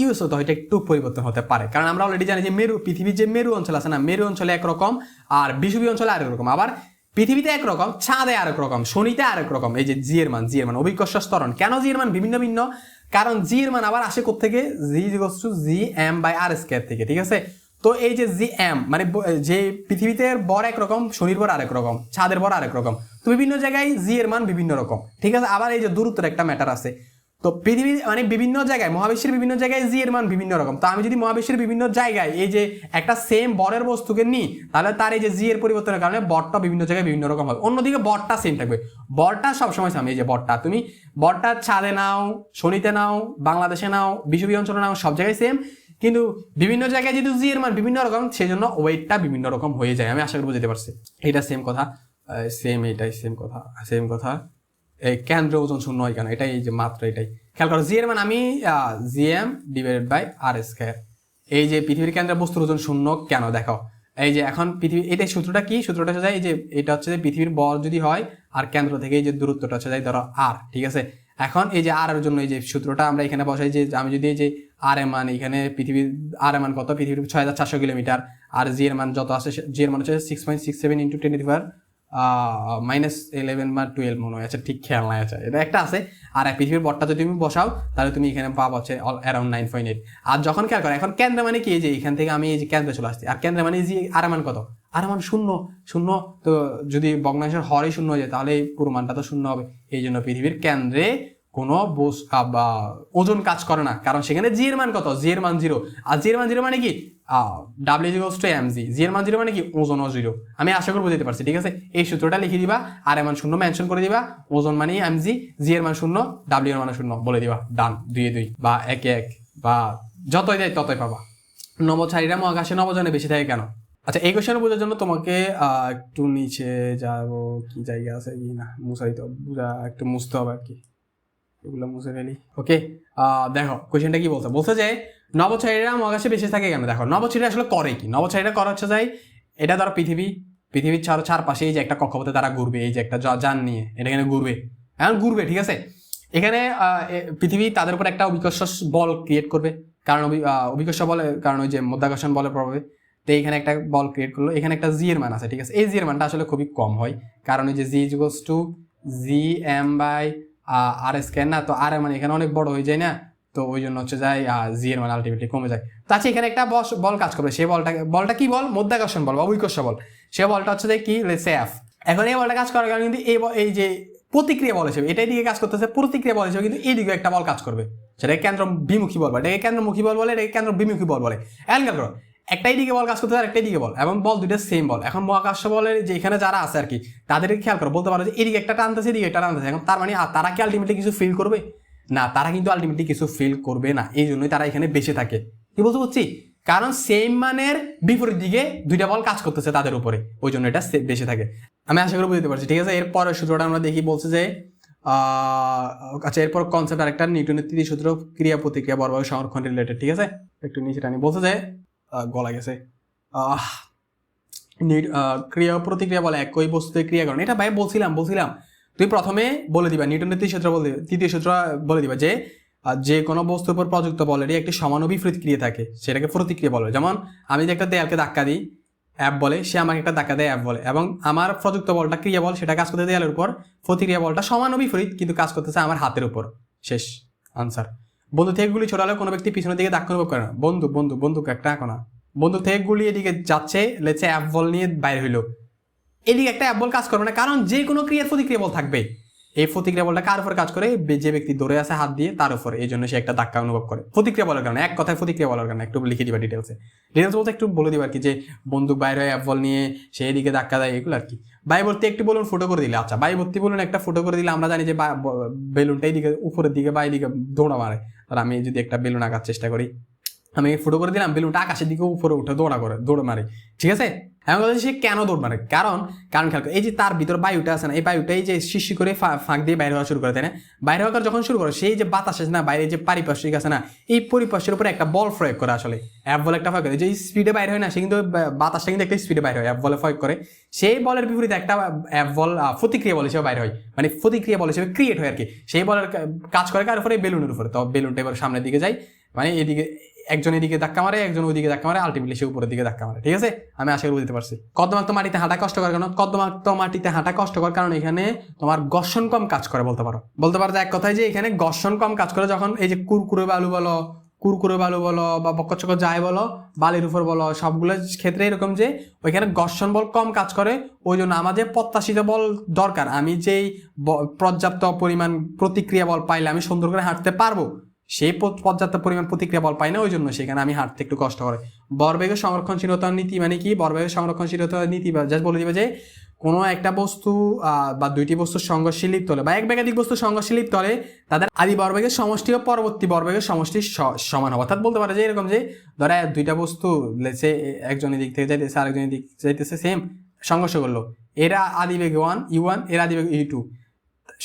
ইউজ হতো এটা একটু পরিবর্তন হতে পারে, কারণ আমরা অলরেডি জানি যে পৃথিবীর যে মেরু অঞ্চল আছে না, মেরু অঞ্চলে একরকম আর বিষুবী অঞ্চলে আরেক রকম, আবার পৃথিবীতে একরকম, চাঁদে আরেক রকম, শনিতে আরেক রকম। এই যে জি এর মান অভিকর্ষ ত্বরণ, কেন জি এর মান ভিন্ন? কারণ জি এর মান আবার আসে কোত্থেকে? g/r² থেকে, ঠিক আছে? তো এই যে জি এম মানে যে পৃথিবীতে বর একরকম, শনির বর আরেক রকম, চাঁদের বর আরেক রকম, তো বিভিন্ন জায়গায় জি এর মান বিভিন্ন রকম, ঠিক আছে? আবার এই যে দূরত্বের একটা ম্যাটার আছে। তো পৃথিবী মানে বিভিন্ন জায়গায়, মহাবিশ্বের বিভিন্ন জায়গায় জি এর মান বিভিন্ন রকম। তো আমি যদি মহাবিশ্বের বিভিন্ন জায়গায় এই যে একটা সেম বরের বস্তুকে নিই, তাহলে তার এই যে জি এর পরিবর্তনের কারণে বরটা বিভিন্ন জায়গায় বিভিন্ন রকম হবে। অন্যদিকে বরটা সেম থাকবে, বরটা সবসময় সেম। এই যে তুমি বরটা চাঁদে নাও, শনিতে নাও, বাংলাদেশে নাও, বিষুবী অঞ্চলে নাও, সব জায়গায় সেম। কিন্তু বিভিন্ন জায়গায় যেহেতু জি এর মান বিভিন্ন রকম, সেই জন্য ওয়েটটা বিভিন্ন রকম হয়ে যায়। আমি আশা করি বুঝতে পারছি। এটা সেম কথা, সেম কথা। এই কেন্দ্র ওজন শূন্য হয় কেন? এটাই, এই যে মাত্রা, এটাই খেয়াল করো। জি এর মান আমি gm/r²। এই যে পৃথিবীর কেন্দ্রে বস্তুর ওজন শূন্য কেন? দেখো, এই যে এখন পৃথিবী, এটাই সূত্রটা কি? সূত্রটা হচ্ছে এই যে এটা হচ্ছে যে পৃথিবীর বল যদি হয় আর কেন্দ্র থেকে এই যে দূরত্বটা হচ্ছে যাই ধরো r, ঠিক আছে? এখন এই যে আর এর জন্য এই যে সূত্রটা আমরা এখানে বসাই, যে আমি যদি এই যে আর এর মান, এখানে পৃথিবীর আর এর মান কত? পৃথিবীর 6400 কিলোমিটার, আর জি এর মান যত আছে, জি এর মান হচ্ছে 6.67 × 10⁻11 বা 12 মনে হয়, আচ্ছা ঠিক খেয়াল নাই, আচ্ছা এটা একটা আছে। আর পৃথিবীর বটটা যদি তুমি বসাও, তাহলে তুমি এখানে পাবো হচ্ছে অ্যারাউন্ড 9.8। আর যখন খেয়াল করো, এখন কেন্দ্র মানে কি? এই যে এখান থেকে আমি এই যে কেন্দ্রে চলে আসছি, আর কেন্দ্র মানে জি আর মান কত? আর মান শূন্য শূন্য, তো যদি ভগ্নাংশের হরই শূন্য হয়ে যায় তাহলে এই পুরো মানটা তো শূন্য হবে। এই জন্য পৃথিবীর কেন্দ্রে কোনো বা ওজন কাজ করে না, কারণ সেখানে জি এর মান কত, জি এর মান 0, আর জি এর মান 0 মানে কি W=mg, জি এর মান 0 মানে কি ওজনও 0। আমি আশা করবো বুঝতে পারছি, ঠিক আছে। এই সূত্রটা লিখে দিবা, আর এর মান শূন্য মেনশন করে দিবা, ওজন মানে mg, জি এর মান শূন্য, W এর মান শূন্য বলে দিবা, ডান। 2 বা 1 বা যতই দেয় ততই পাবা। নভোচারীরা মহাকাশে নভোযানে বেশি থাকে কেন? আচ্ছা, এই কোশ্চেন বোঝার জন্য তোমাকে একটু নিচে যাবো, কি জায়গা আছে কি না মুছাই তো বুঝা, একটু মুছতে হবে আর কি, এগুলো মুছে ফেলি। ওকে, দেখো কোশ্চেনটা কি বলছে, বলছে যে নভোচারীরা মহাকাশে বেশি থাকে কেন। দেখো নভোচারীরা আসলে করে কি, নভোচারীরা করে হচ্ছে যাই, এটা ধরো পৃথিবীর চারপাশে এই যে একটা কক্ষপথে তারা ঘুরবে, এই যে একটা যান নিয়ে এটা এখানে ঘুরবে, এখন ঘুরবে, ঠিক আছে। এখানে পৃথিবী তাদের উপর একটা অভিকর্ষ বল ক্রিয়েট করবে, কারণ অভিকর্ষ বলে, কারণ ওই যে মাধ্যাকর্ষণ বলের প্রভাবে। তো এখানে একটা বল ক্রিয়েট করলো, এখানে একটা জি এর মান আছে, ঠিক আছে। এই জি এর মানটা আসলে খুবই কম হয়, কারণ ওই যে G=gm/r², না তো আর মানে এখানে অনেক বড় হয়ে যায় না, তো ওই জন্য হচ্ছে যায় জি এর মান আলটিমেটলি কমে যায়। তো আচ্ছা, এখানে একটা বল কাজ করবে, সেই বলটা কি বল, মাধ্যাকর্ষণ বল বা অভিকর্ষ বল, সে বলটা হচ্ছে যে কি এফ। এখন এই বলটা কাজ করার কারণে কিন্তু এই যে প্রতিক্রিয়া বল হিসেবে এটাই দিকে কাজ করতেছে, প্রতিক্রিয়া বল হিসেবে কিন্তু এই দিকে একটা বল কাজ করবে, সেটাকে কেন্দ্র বিমুখী বল বলে, এটাকে কেন্দ্রমুখী বল বলে, এটাকে কেন্দ্র বিমুখী বল বলে। এখন খেয়াল করো, একটাই দিকে বল কাজ করতেছে আর একটাই দিকে বল, এবং বল দুইটা সেম বল। এখন মহাকাশ বলের যে এখানে যারা আছে আর কি, তাদেরকে খেয়াল করো, বলতে পারো যে এদিকে একটা টানতেছে, এদিকে একটা টানতেছে। এখন তার মানে তারা কি আলটিমেটলি কিছু ফিল করবে না, তারা কিন্তু আলটিমেটলি কিছু ফিল করবে না, এই জন্যই তারা এখানে বেঁচে থাকে। কি বলতে বুঝছি, কারণ সেম মানের বিপরীত দিকে দুইটা বল কাজ করতেছে তাদের উপরে, ওই জন্য এটা বেঁচে থাকে। আমি আশা করি বুঝতে পারছি, ঠিক আছে। এরপরের সূত্রটা আমরা দেখি, বলছে যে আচ্ছা, এরপর কনসেপ্ট আরেকটা, নিউটনের তৃতীয় সূত্র, ক্রিয়া প্রতিক্রিয়া বর্গের সংরক্ষণ রিলেটেড, ঠিক আছে। একটু নিচে টানি, বলছে যে গলা গেছে, ক্রিয়া প্রতিক্রিয়া বলে একই বস্তুতে ক্রিয়া করেন। এটা ভাই বলছিলাম তুই প্রথমে বলে দিবা নিউটনের তৃতীয় সূত্র বলে দিবা যে কোনো বস্তুর উপর প্রযুক্ত বলেরই একটি সমান ও বিপরীত ক্রিয়া থাকে, সেটাকে প্রতিক্রিয়া বলে। যেমন আমি যে একটা দেয়ালকে ধাক্কা দিই, অ্যাপ বলে, সে আমাকে একটা ধাক্কা দেয়, অ্যাপ বলে, এবং আমার প্রযুক্ত বলটা ক্রিয়া বল, সেটা কাজ করতে দেয়ালের উপর, প্রতিক্রিয়া বলটা সমান ও বিপরীত কিন্তু কাজ করতেছে আমার হাতের উপর। শেষ আনসার। বন্ধু থেকে গুলি ছোড়ালে কোনো ব্যক্তি পিছনের দিকে ধাক্কা অনুভব করে না। বন্দুক একটা না, বন্দুক থেকে গুলি এদিকে যাচ্ছে, লেটস সে অ্যাপ বল নিয়ে বাইরে হইলো, এদিকে একটা অ্যাপ বল কাজ করবে না, কারণ যে কোনো ক্রিয়ার প্রতিক্রিয়া বল থাকবে। এই প্রতিক্রিয়া বলটা কার উপর কাজ করে, যে ব্যক্তি ধরে আছে হাত দিয়ে তার উপর, এই জন্য সে একটা ধাক্কা অনুভব করে প্রতিক্রিয়া বলার কারণে। এক কথায় প্রতিক্রিয়া বলার কারণে, একটু লিখে দিবা ডিটেলস বলতে একটু বলে দিবা আর কি, যে বন্দুক বাইরে হয়, অ্যাপ বল নিয়ে সে এদিকে ধাক্কা দেয়, এগুলো আর কি। বায়ুবর্তী একটু বলুন ফুটো করে দিলে, আচ্ছা বায়ুবর্তী বলুন একটা ফুটো করে দিলে, আমরা জানি যে বেলুনটা এইদিকে উপরের দিকে বা এইদিকে দৌড়া মারে। আর আমি যদি একটা বেলুন আঁকার চেষ্টা করি, আমি ফুটো করে দিলাম, বেলুনটা আকাশের দিকে উপরে উঠে দৌড় মারে, ঠিক আছে। এমন কথা, সে কেন দৌড় মারে, কারণ খেয়াল করে, এই যে তার ভিতর বায়ুটা আছে না, এই বায়ুটা এই যে শিশি করে ফাঁক দিয়ে বাইরে হওয়া শুরু করে, তাই না। বাইরে হওয়া যখন শুরু করে, সেই যে বাতাস আছে না, বাইরে যে পারিপার্শ্বিক আছে না, এই পরিপার্শ্বের উপরে একটা বল প্রয়োগ করে, আসলে অ্যাপ বল একটা প্রয়োগ করে, যে স্পিডে বাইরে হয় না, সে কিন্তু বাতাসটা কিন্তু একটা স্পিডে বাইরে হয়, অ্যাপ বলে প্রয়োগ করে। সেই বলের বিপরীতে একটা অ্যাপ বল প্রতিক্রিয়া বল হিসেবে বাইরে হয়, মানে প্রতিক্রিয়া বল হিসেবে ক্রিয়েট হয় আর কি। সেই বলের কাজ করে কার উপরে, বেলুনের উপরে। তো বেলুনটা এবার সামনের দিকে যায়, মানে এদিকে একজন এদিকে ধাক্কা মারে, একজন ওইদিকে ধাক্কা মারে, আলটিমেটলি সে উপরের দিকে ধাক্কা মারে, ঠিক আছে। আমি আশা করি বুঝতে পারছি। কর্দমাক্ত মাটিতে হাঁটা কষ্টকর কেন? কর্দমাক্ত মাটিতে হাঁটা কষ্টকর কারণ এখানে তোমার ঘর্ষণ কম কাজ করে, বলতে পারো যে এক কথায় যে এখানে ঘর্ষণ কম কাজ করে। যখন এই যে কুরকুরে বালু বলো বা বক্কচক যায় বলো, বালির উপর বলো, সবগুলো ক্ষেত্রে এরকম যে ওইখানে ঘর্ষণ বল কম কাজ করে, ওই জন্য আমাদের প্রত্যাশিত বল দরকার। আমি যেই পর্যাপ্ত পরিমাণ প্রতিক্রিয়া বল পাইলে আমি সুন্দর করে হাঁটতে পারবো, সেই পর্যাপ্ত পরিমাণ প্রতিক্রিয়া বল পাই না, ওই জন্য সেখানে আমি হাঁটতে একটু কষ্ট করে। ভরবেগের সংরক্ষণশীলতার নীতি মানে কি? ভরবেগের সংরক্ষণশীলতার নীতি জাস্ট বলে দিবে যে কোনো একটা বস্তু বা দুইটি বস্তুর সংঘর্ষে লিপ্ত হলে বা এক একাধিক বস্তু সংঘর্ষে লিপ্ত হলে তাদের আদি ভরবেগের সমষ্টি ও পরবর্তী ভরবেগের সমষ্টি সমান হবে। অর্থাৎ বলতে পারে যে এরকম যে ধরো দুইটা বস্তু লেসে একজনের দিক থেকে যাইতেছে আরেকজনের দিক যাইতেছে, সেম সংঘর্ষ করলো, এরা আদিবেগ u1 এর আদিবেগ u2,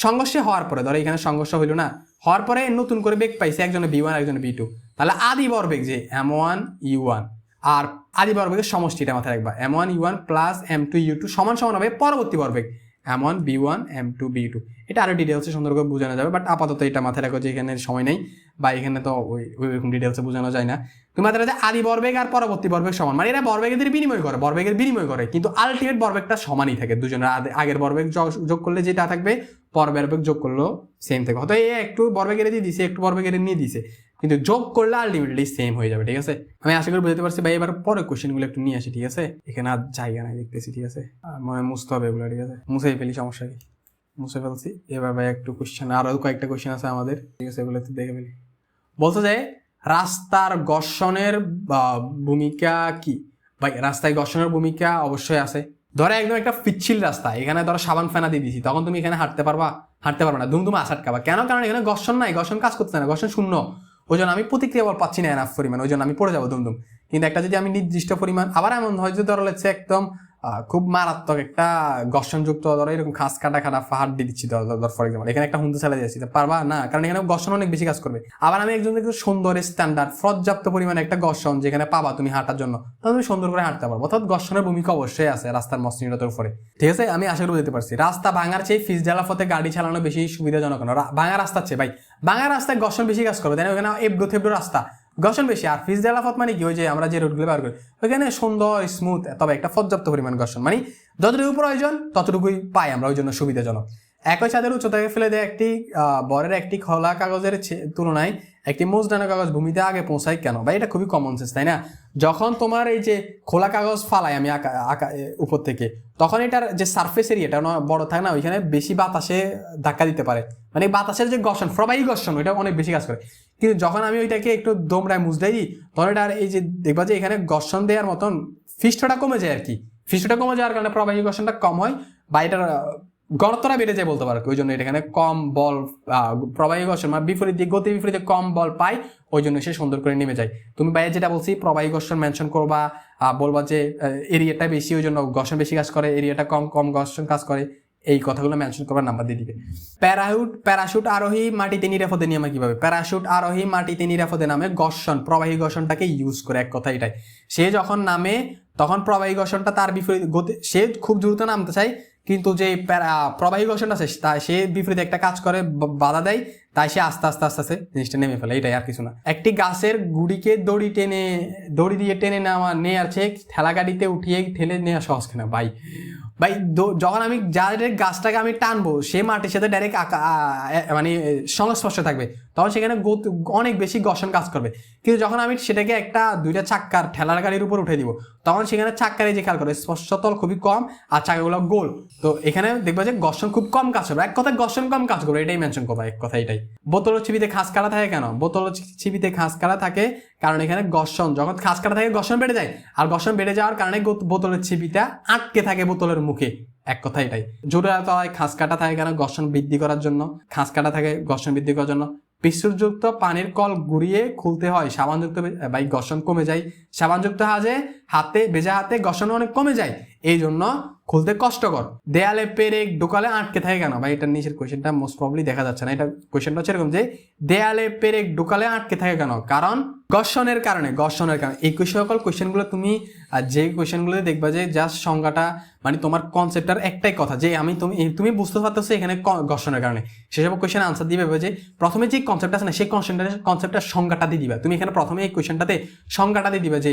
সংঘর্ষে হওয়ার পরে ধরো এখানে সংঘর্ষ হইলো না, হওয়ার পরে নতুন করে বেগ পাইছে একজনে v1 একজনে v2, তাহলে আদি ভরবেগ যে m1 u1 আর আদি ভরবেগের সমষ্টিটা মাথায় রাখবা, m1 u1 plus m2 u2 সমান হবে পরবর্তী ভরবেগ m1 v1 m2 v2। এটা আরো ডিটেলসে সুন্দর করে বোঝানো যাবে, বাট আপাতত এটা মাথায় রাখো যে এখানে সময় নেই। বা এখানে তো ওইরকম ডিটেলসে বোঝানো যায় না। তুমি মাত্র আদি বর্বেগ আর পরবর্তী বর্বেগ সমান, মানে এরা বর্বেগের বিনিময় করে কিন্তু আলটিমেট বর্বেগটা সমানই থাকে, দুজনের আগের বর্বেগ যোগ করলে যেটা থাকবে পরের বর্বেগ যোগ করলেও সেম থাকে। হয়তো এ একটু বর্বেগের দিয়ে দিছে, একটু বর্বেগের নিয়ে দিছে, কিন্তু যোগ করলে আলটিমেটলি সেম হয়ে যাবে। ঠিক আছে, আমি আশা করি বুঝতে পারছি ভাই। এবার পরে কোশ্চেনগুলো একটু নিয়ে আসি। ঠিক আছে, এখানে আর জায়গা নাই দেখতেছি। ঠিক আছে, মনে মুছতে হবে এগুলো। ঠিক আছে, মুছেই ফেলি, সমস্যা কি, মুছে ফেলছি। এবার ভাই একটু কোশ্চেন, আরো কয়েকটা কোশ্চেন আছে আমাদের। ঠিক আছে, এগুলো একটু দেখে ফেলি। বলতে যায় রাস্তার ঘর্ষণের ভূমিকা কি? ভাই রাস্তায় ঘর্ষণের ভূমিকা অবশ্যই আছে। ধরো একদম একটা পিচ্ছিল রাস্তা, এখানে ধরো সাবান ফেনা দিয়ে দিছি, তখন তুমি এখানে হাঁটতে পারবা না, দুমদুম আটকাবা। কেন? কারণ এখানে ঘর্ষণ নাই, ঘর্ষণ কাজ করতে না, ঘর্ষণ শূন্য। ওই জন্য আমি প্রতিক্রিয়া বল পাচ্ছি না এনাফ পরিমাণ, ওই জন্য আমি পড়ে যাবো দুমদুম। কিন্তু একটা যদি আমি নির্দিষ্ট পরিমাণ, আবার এমন হয় যে ধরো হচ্ছে একদম খুব মারাত্মক একটা ঘর্ষণযুক্ত ধরো এরকম খাস কাটা পাহাড় দিয়ে দিচ্ছি ধর ফর এক্সাম্পল, এখানে একটা হুন্ডা চালিয়ে যাচ্ছি, পারবা না, কারণ এখানে ঘর্ষণ অনেক বেশি কাজ করবে। আবার আমি একজন একটু সুন্দর স্ট্যান্ডার্ড পর্যাপ্ত পরিমাণে একটা ঘর্ষণ যেখানে পাবা তুমি হাঁটার জন্য, তাহলে তুমি সুন্দর করে হাঁটতে পারবো। অর্থাৎ ঘর্ষণের ভূমিকা অবশ্যই আছে রাস্তার মসৃণতার উপরে। ঠিক আছে, আমি আশা করি বুঝতে পারছি। রাস্তা ভাঙার চেয়ে ফিস ঢালা পথে গাড়ি চালানো বেশি সুবিধাজনক। ভাঙা রাস্তার চেয়ে ভাই, ভাঙা রাস্তায় ঘর্ষণ বেশি কাজ করবে, তাই না? ওখানে এবড়ো থেবড়ো রাস্তা, ঘর্ষণ বেশি। আর ফিস ঢালা পথ মানে কি, ওই যে আমরা যে রোডগুলো বার করি ওইখানে সুন্দর স্মুথ, তবে একটা পর্যাপ্ত পরিমাণ ঘর্ষণ, মানে যতটুকু প্রয়োজন ততটুকুই পাই আমরা, ওই জন্য সুবিধাজনক। একই ছাদের উচ্চতাকে ফেলে দেয় একটি বরের একটি খোলা কাগজের তুলনায় একটি মজদানো কাগজ ভূমিতে আগে পৌঁছায় কেন? ভাই এটা খুবই কমন সেন্স, তাই না? যখন তোমার এই যে খোলা কাগজ ফালাই আমি উপর থেকে, তখন এটার যে সারফেস এরিয়াটা বড় থাকে না, ওইখানে বেশি বাতাসে ধাক্কা দিতে পারে, মানে বাতাসের যে ঘর্ষণ, প্রবাহী ঘর্ষণ, ওইটা অনেক বেশি কাজ করে। কিন্তু যখন আমি ওইটাকে একটু দোমরায় মুজড়াই দিই, তখন এটার এই যে দেখবা যে এখানে ঘর্ষণ দেওয়ার মতন ফিস্টটা কমে যায় আর কি। ফিস্টটা কমে যাওয়ার কারণে প্রবাহী ঘর্ষণটা কম হয়, বা এটার গণতরা বেড়ে যায় বলতে পারো। ওই জন্য এখানে কম বল, প্রবাহী ঘর্ষণ মানে বিপরীত দিক, গতি বিপরীতে কম বল পায়, ওই জন্য সে সুন্দর করে নেমে যায়। তুমি বাইরে যেটা বলছি প্রবাহী ঘর্ষণ মেনশন করবা, বলবা যে এরিয়াটা বেশি, ওই জন্য ঘর্ষণ বেশি কাজ করে, এরিয়াটা কম ঘর্ষণ কাজ করে, এই কথাগুলো মেনশন করবার নাম্বার দিয়ে দিবে। প্যারাশুট আরোহী মাটিতে নিরাপদে নামে কিভাবে? প্যারাশুট আরোহী মাটিতে নিরাপদে নামে ঘর্ষণ, প্রবাহী ঘর্ষণটাকে ইউজ করে। এক কথা এটাই, সে যখন নামে তখন প্রবাহী ঘর্ষণটা তার বিপরীত গতি, সে খুব দ্রুত নামতে চায়, কিন্তু যে প্রবাহী ঘর্ষণ আছে সে বিপরীতে একটা কাজ করে, বাধা দেয়, তাই সে আস্তে আস্তে জিনিসটা নেমে ফেলে। এটাই, আর কিছু না। একটি গাছের গুড়িকে দড়ি দিয়ে টেনে নেওয়ার চেয়ে ঠেলা গাড়িতে উঠিয়ে ঠেলে নেওয়া সহজ কিনা? ভাই যখন আমি গাছটাকে আমি টানবো, সে মাটির সাথে ডাইরেক্ট মানে সংস্পর্শে থাকবে, তখন সেখানে অনেক বেশি ঘর্ষণ কাজ করবে। কিন্তু যখন আমি সেটাকে একটা দুইটা চাক্কার ঠেলার গাড়ির উপর উঠে দিব, তখন সেখানে চাক্কারে যে খেয়াল করে স্পর্শতল খুবই কম আর চাকাগুলো গোল, তো এখানে দেখবা যে ঘর্ষণ খুব কম কাজ করবে। এক কথায় ঘর্ষণ কম কাজ করবে, এটাই মেনশন করবা। এক কথা এটাই। বোতলের চিবিতে খাস কাটা থাকে কেন? বোতলের চিবিতে খাস কাটা থাকে কারণ এখানে ঘর্ষণ, যখন খাস কাটা থাকে ঘর্ষণ বেড়ে যায়, আর ঘর্ষণ বেড়ে যাওয়ার কারণে বোতলের চিবিটা আটকে থাকে বোতলের মুখে। এক কথা এটাই। জোড়া তলায় খাস কাটা থাকে কেন? ঘর্ষণ বৃদ্ধি করার জন্য। খাস কাটা থাকে ঘর্ষণ বৃদ্ধি করার জন্য। পিসুরযুক্ত পানির কল ঘুরিয়ে খুলতে হয়, সাবানযুক্ত ভাই ঘর্ষণ কমে যায়। সাবানযুক্ত ভেজা হাতে ঘর্ষণ অনেক কমে যায়, এই জন্য খুলতে কষ্টকর। দেয়ালে পেরেক ঢোকালে আটকে থাকে কেন? ভাই এটার নিচের কোয়েশ্চেনটা মোস্ট প্রবলি দেখা যাচ্ছে না। এটা কোয়েশ্চেনটা হচ্ছে এরকম যে দেয়ালে পেরেক ঢোকালে আটকে থাকে কেন? কারণ ঘর্ষণের কারণে। এই সকল কোয়েশ্চেনগুলো তুমি যে কোয়েশ্চেনগুলো দেখবা যে জাস্ট সংজ্ঞাটা, মানে তোমার কনসেপ্টটার একটাই কথা যে তুমি বুঝতে পারতেছো এখানে ঘর্ষণের কারণে, সেসব কোয়েশ্চেন আনসার দিবে যে প্রথমে যে কনসেপ্ট আছে না, সেই কনসেপ্টটার সংজ্ঞাটা দিয়ে দিবা। তুমি এখানে প্রথমে এই কোয়েশ্চেনটাতে সংজ্ঞাটা দিয়ে দিবে যে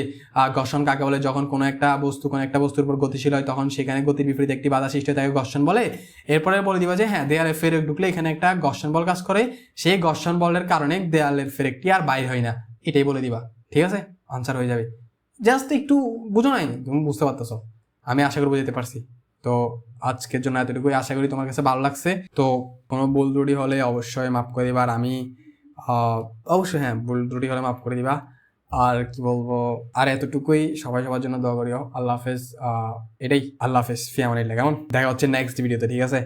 ঘর্ষণ কাকে বলে, যখন কোনো একটা বস্তুর উপর গতিশীল হয় তখন সেখানে গতির বিপরীতে একটি বাধা সৃষ্টি হয়, তাকে ঘর্ষণ বলে। এরপরে বলে দিবা যে হ্যাঁ, দেয়ালে ফেরেক ঢুকলে এখানে একটা ঘর্ষণ বল কাজ করে, সেই ঘর্ষণ বলের কারণে দেয়ালের ফেরেকটি আর বাইর হয় না, এটাই বলে দিবা। ঠিক আছে, আনসার হয়ে যাবে। জাস্ট একটু বুঝো নাই, তুমি বুঝতে পারতেছো, আমি আশা করি বুঝতে পারছি। তো আজকের জন্য এতটুকুই, আশা করি তোমার কাছে ভালো লাগছে। তো কোনো ভুল ত্রুটি হলে অবশ্যই মাফ করে দিবা, আর আমি অবশ্যই হ্যাঁ ভুল ত্রুটি হলে মাফ করে দিবা। আর কি বলবো, আর এতটুকুই। সবাই সবার জন্য দোয়া করিও। আল্লাহ হাফেজ। এটাই, আল্লাহ হাফেজ, ফি আমানিল্লাহ। কেমন? দেখা হচ্ছে নেক্সট ভিডিওতে, ঠিক আছে?